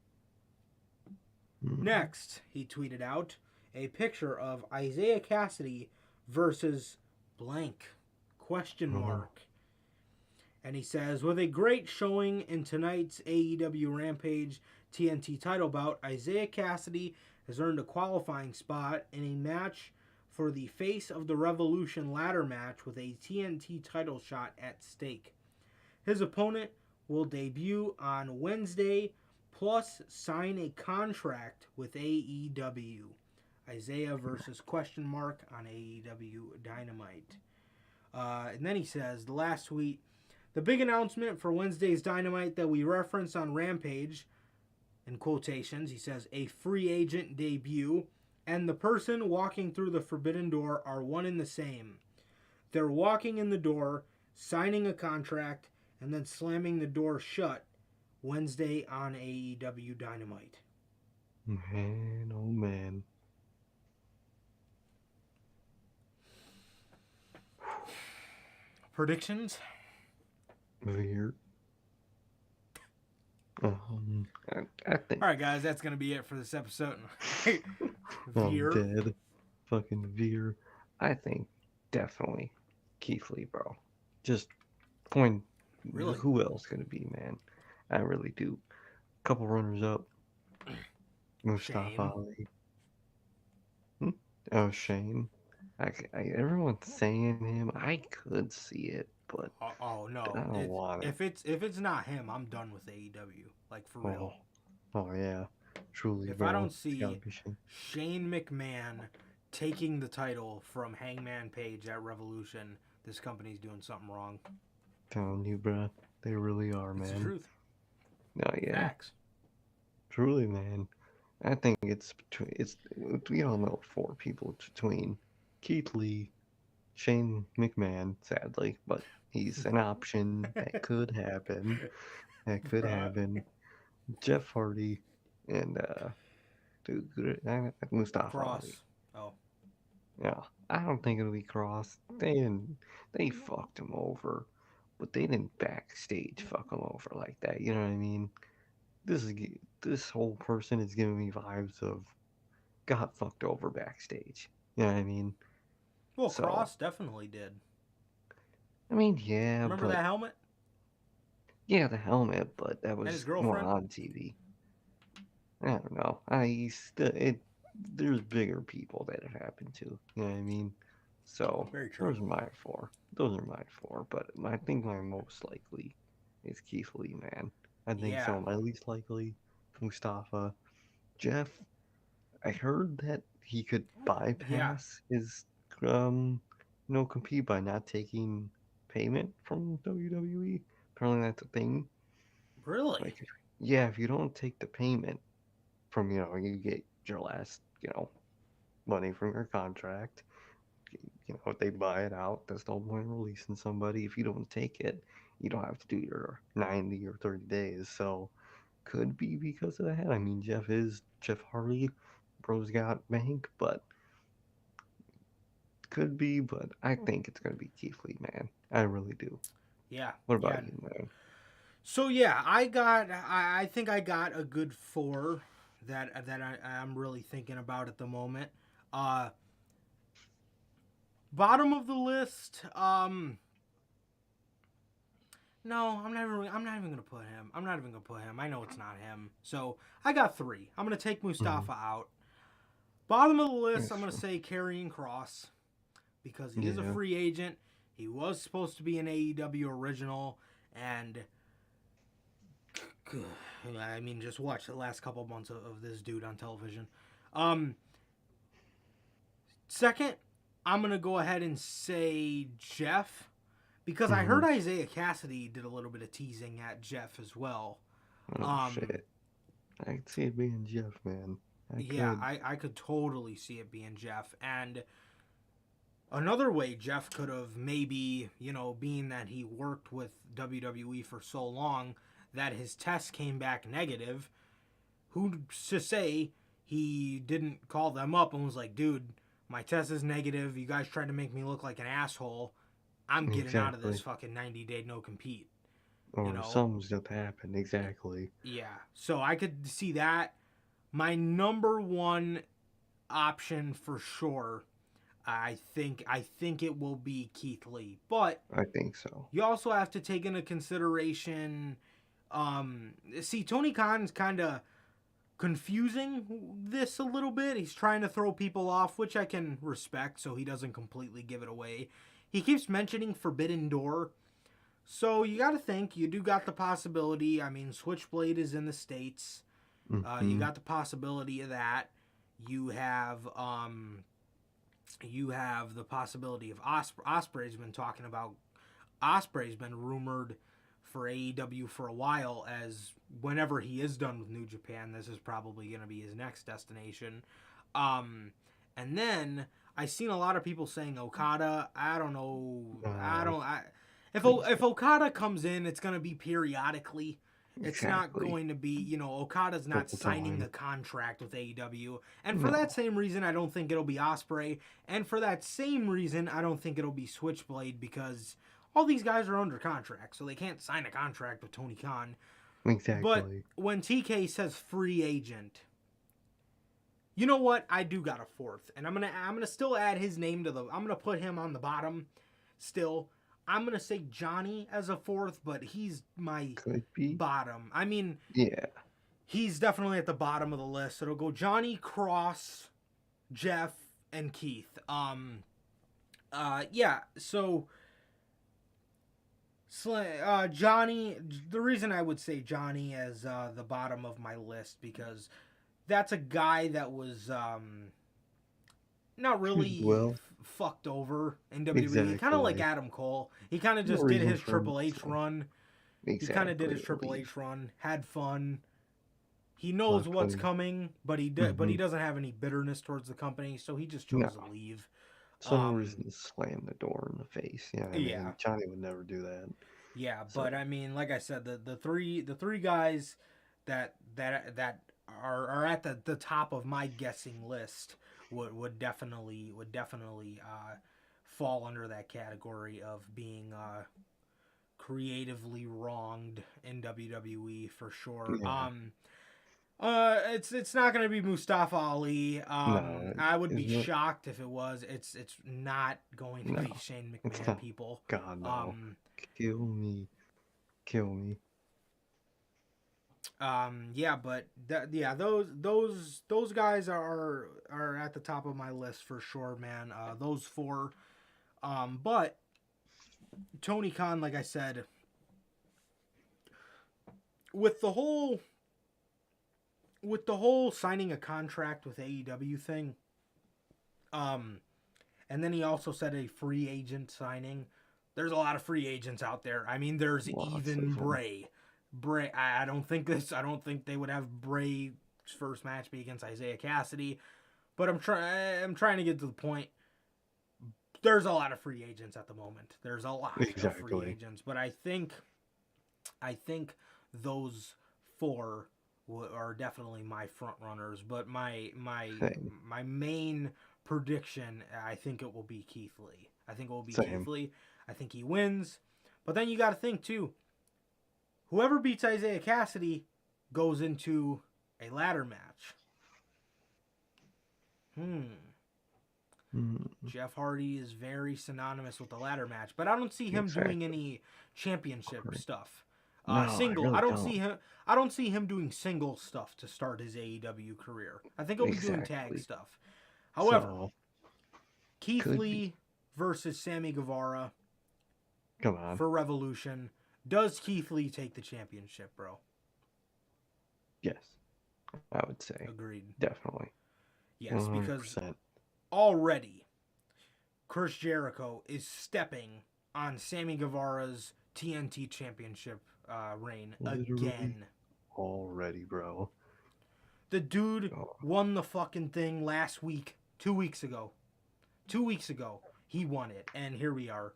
Next, he tweeted out a picture of Isaiah Cassidy versus blank, ? And he says, with a great showing in tonight's AEW Rampage TNT title bout, Isaiah Cassidy has earned a qualifying spot in a match for the Face of the Revolution ladder match with a TNT title shot at stake. His opponent will debut on Wednesday, plus sign a contract with AEW. Isaiah versus ? On AEW Dynamite. And then he says, the last tweet, the big announcement for Wednesday's Dynamite that we reference on Rampage, in quotations, he says, a free agent debut, and the person walking through the Forbidden Door are one and the same. They're walking in the door, signing a contract, and then slamming the door shut Wednesday on AEW Dynamite. Man, oh man. Predictions? Weird. I think. All right, guys, that's gonna be it for this episode. Veer. I'm dead. Fucking Veer. I think definitely Keith Lee, bro. Just point. Really? Who else gonna be, man? I really do. Couple runners up. Mustafa Ali. Oh, Shane. Everyone's saying him. I could see it, but no. I don't want it. If it's not him, I'm done with AEW. Like, for real. Oh yeah. Truly, if bro. I don't see Shane McMahon taking the title from Hangman Page at Revolution, this company's doing something wrong. Telling you, bro. They really are, man. It's the truth. No, yeah. Facts. Truly, man. I think we all know 4 people between Keith Lee, Shane McMahon, sadly, but he's an option. That could happen. That could happen. Jeff Hardy and Mustafa Ali. Cross. Oh, Yeah, I don't think it'll be Cross. They fucked him over, but they didn't backstage fuck him over like that. You know what I mean? This whole person is giving me vibes of got fucked over backstage. You know what I mean? well, So Cross definitely did. I mean, yeah, Remember but that helmet yeah, the helmet, but that and his was more girlfriend? on TV. I don't know. I still it. There's bigger people that it happened to. You know what I mean? So Very true. those are my four. Those are my four. But I think my most likely is Keith Lee, man. I think Yeah, so. My least likely, Mustafa. Jeff. I heard that he could yeah. bypass his no compete by not taking payment from WWE. Apparently that's a thing. Really? Like, yeah, if you don't take the payment from, you get your last, money from your contract. If they buy it out, there's no point in releasing somebody. If you don't take it, you don't have to do your 90 or 30 days. So, could be because of that. I mean, Jeff Hardy, bro's got bank, but could be. But I think it's going to be Keith Lee, man. I really do. Yeah, What yeah. about you, man? So yeah, I think I got a good four I'm really thinking about at the moment. Uh, bottom of the list. No, I'm not even gonna put him. I'm not even gonna put him. I know it's not him. So I got three. I'm gonna take Mm-hmm. Mustafa out. Bottom of the list, I'm Yes. gonna say Karrion Cross because he is a Yeah. free agent. He was supposed to be an AEW original, and I mean, just watch the last couple of months of this dude on television. Um, Second, I'm gonna go ahead and say Jeff because I Mm-hmm. heard Isaiah Cassidy did a little bit of teasing at Jeff as well. Oh shit. I could see it being Jeff, man. I Yeah, could. I could totally see it being Jeff. And another way Jeff could have maybe, being that he worked with WWE for so long, that his test came back negative. Who's to say he didn't call them up and was like, dude, my test is negative. You guys tried to make me look like an asshole. I'm getting out of this Exactly. fucking 90-day no compete. You Or know? something's just happened. Exactly. Yeah. So I could see that. My number one option for sure, I think it will be Keith Lee. But I think so. you also have to take into consideration see Tony Khan's kind of confusing this a little bit. He's trying to throw people off, which I can respect, so he doesn't completely give it away. He keeps mentioning Forbidden Door. So you got to think, you do got the possibility. I mean, Switchblade is in the States. You Mm-hmm. got the possibility of that. You have the possibility of Osprey's been talking about. Osprey's been rumored for AEW for a while, as whenever he is done with New Japan, this is probably going to be his next destination. And then I seen a lot of people saying Okada. I don't know. No, please If Okada comes in, it's going to be periodically. It's not exactly. going to be, Okada's not Full signing time. a contract with AEW. And for that No, same reason, I don't think it'll be Osprey. And for that same reason, I don't think it'll be Switchblade because all these guys are under contract, so they can't sign a contract with Tony Khan. But exactly. when TK says free agent, you know what? I do got a fourth, and I'm gonna still add his name to the. I'm gonna put him on the bottom. Still, I'm gonna say Johnny as a fourth, but he's my Could be. bottom. I mean, Yeah. he's definitely at the bottom of the list. It'll go Johnny, Cross, Jeff, and Keith. Yeah. So Johnny. The reason I would say Johnny as the bottom of my list because that's a guy that was not Treated really well. fucked over in WWE. Kind of like Exactly. Adam Cole. He kind of No just did reason his for him Triple H to run. He kind of did his exactly Triple leave. H run, had fun. He knows Left what's when. coming, but Mm-hmm. he doesn't have any bitterness towards the company, so he just No. chose to leave. So no reason to slam the door in the face. Yeah, I Yeah, mean Johnny would never do that. yeah, but So I mean, like I said, the three guys that are at the top of my guessing list would definitely fall under that category of being creatively wronged in WWE for sure. Yeah. It's not gonna be Mustafa Ali. No, I would be isn't it? shocked if it was. It's not going to No, be Shane it's McMahon, not. people. God, no. Kill me. Kill me. Yeah, but those guys are at the top of my list for sure, man. Those four. But Tony Khan, like I said, with the whole signing a contract with AEW thing, and then he also said a free agent signing. There's a lot of free agents out there. I mean, there's Lots even of them. Bray. I don't think they would have Bray's first match be against Isaiah Cassidy, but I'm trying to get to the point. There's a lot of free agents at the moment. There's a lot of free agents, but I think those four are definitely my front runners. But my main prediction, I think it will be Keith Lee. Keith Lee. I think he wins. But then you got to think too. Whoever beats Isaiah Cassidy goes into a ladder match. Jeff Hardy is very synonymous with the ladder match, but I don't see him doing any championship stuff. No, Single. I don't really see him. I don't see him doing single stuff to start his AEW career. I think he'll be doing tag stuff. However, Keith Lee versus Sammy Guevara. Come on. For Revolution. Does Keith Lee take the championship, bro? Yes, I would say. Agreed. Definitely. Yes, 100%. because already Chris Jericho is stepping on Sammy Guevara's TNT championship reign again. Already, bro. The dude won the fucking thing last week. 2 weeks ago. 2 weeks ago, he won it, and here we are.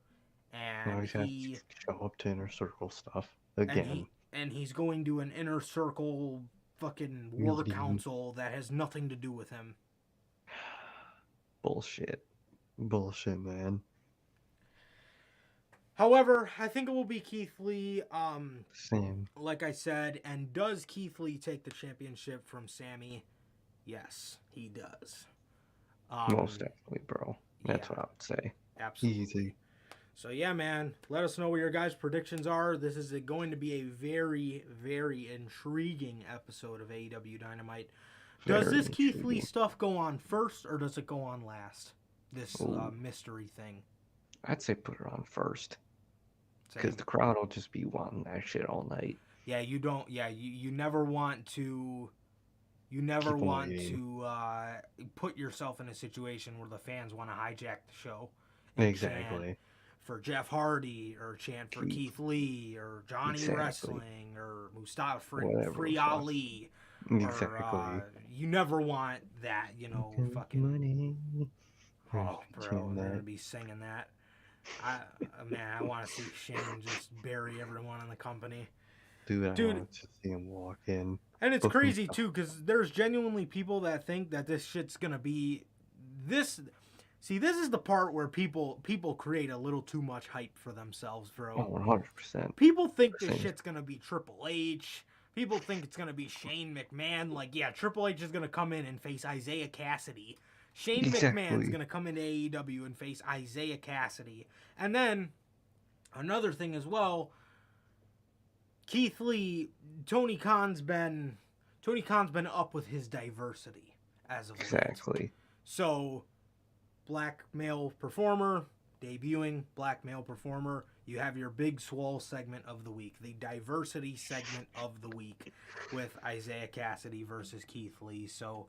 And he show up to Inner Circle stuff again. And he's going to an Inner Circle fucking war council that has nothing to do with him. Bullshit, man. However, I think it will be Keith Lee. Same. Like I said, and does Keith Lee take the championship from Sammy? Yes, he does. Most definitely, bro. That's what I would say. Absolutely. Easy. So yeah, man, let us know what your guys' predictions are. This is going to be a very, very intriguing episode of AEW Dynamite. Does this Keith Lee stuff go on first, or does it go on last? This mystery thing. I'd say put it on first, because the crowd will just be wanting that shit all night. Yeah, you don't. Yeah, you never want to. You never want to put yourself in a situation where the fans want to hijack the show. Exactly. For Jeff Hardy, or chant for Keith Lee, or Johnny Wrestling, or Mustafa Free Ali. Exactly. Or, you never want that, fucking money. Oh, bro, they're gonna be singing that. I want to see Shane just bury everyone in the company. Dude, I want to see him walk in. And it's crazy too, because there's genuinely people that think that this shit's gonna be this. See, this is the part where people create a little too much hype for themselves, bro. Oh, 100%. People think this shit's gonna be Triple H. People think it's gonna be Shane McMahon. Like, yeah, Triple H is gonna come in and face Isaiah Cassidy. Shane McMahon's gonna come into AEW and face Isaiah Cassidy. And then another thing as well, Keith Lee, Tony Khan's been up with his diversity as of late. Exactly. So, black male performer, debuting black male performer. You have your big swole segment of the week, the diversity segment of the week, with Isaiah Cassidy versus Keith Lee. So,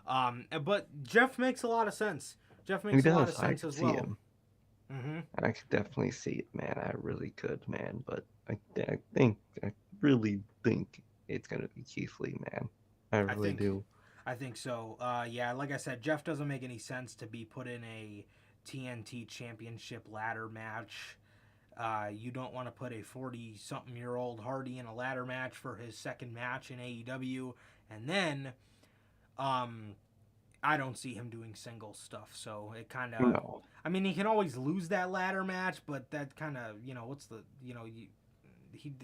but Jeff makes a lot of sense. Jeff makes a lot of sense as well. Mm-hmm. I could definitely see it, man. I really could, man. But I really think it's gonna be Keith Lee, man. I really do. I think so. Yeah, like I said, Jeff doesn't make any sense to be put in a TNT Championship ladder match. You don't want to put a 40-something-year-old Hardy in a ladder match for his second match in AEW. And then, I don't see him doing singles stuff. So it kind of, No. I mean, he can always lose that ladder match, but that kind of, the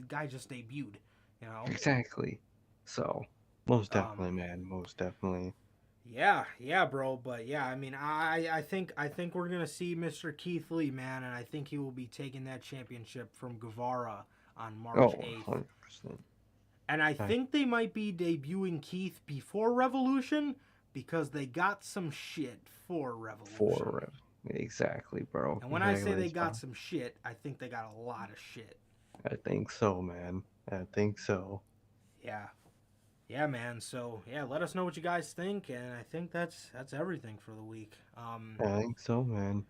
guy just debuted, Exactly. So, most definitely, man. Most definitely. Yeah, bro. But yeah, I mean, I think we're gonna see Mr. Keith Lee, man, and I think he will be taking that championship from Guevara on March Oh, 8th. 100%. And I think they might be debuting Keith before Revolution because they got some shit for Revolution. Exactly, bro. And when I say they got some shit, I think they got a lot of shit. I think so, man. I think so. Yeah, man. So yeah, let us know what you guys think, and I think that's everything for the week. I think so, man.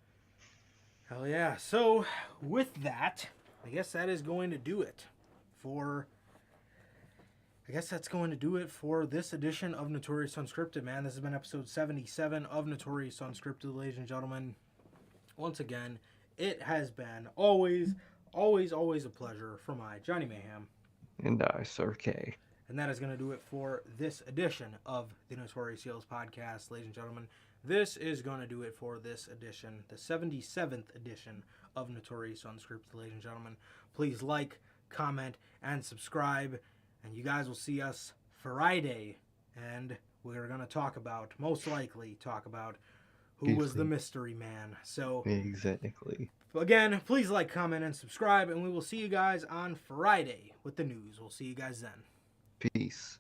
Hell yeah. So with that, I guess that is going to do it for. I guess that's going to do it for this edition of Notorious Unscripted, man. This has been episode 77 of Notorious Unscripted, ladies and gentlemen. Once again, it has been always a pleasure for my Johnny Mayhem. And I, Sir K. And that is going to do it for this edition of the Notorious Heels podcast, ladies and gentlemen. This is going to do it for this edition, the 77th edition of Notorious Unscripted, ladies and gentlemen. Please like, comment, and subscribe. And you guys will see us Friday. And we're going to most likely talk about who was the mystery man. So, exactly. Again, please like, comment, and subscribe. And we will see you guys on Friday with the news. We'll see you guys then. Peace.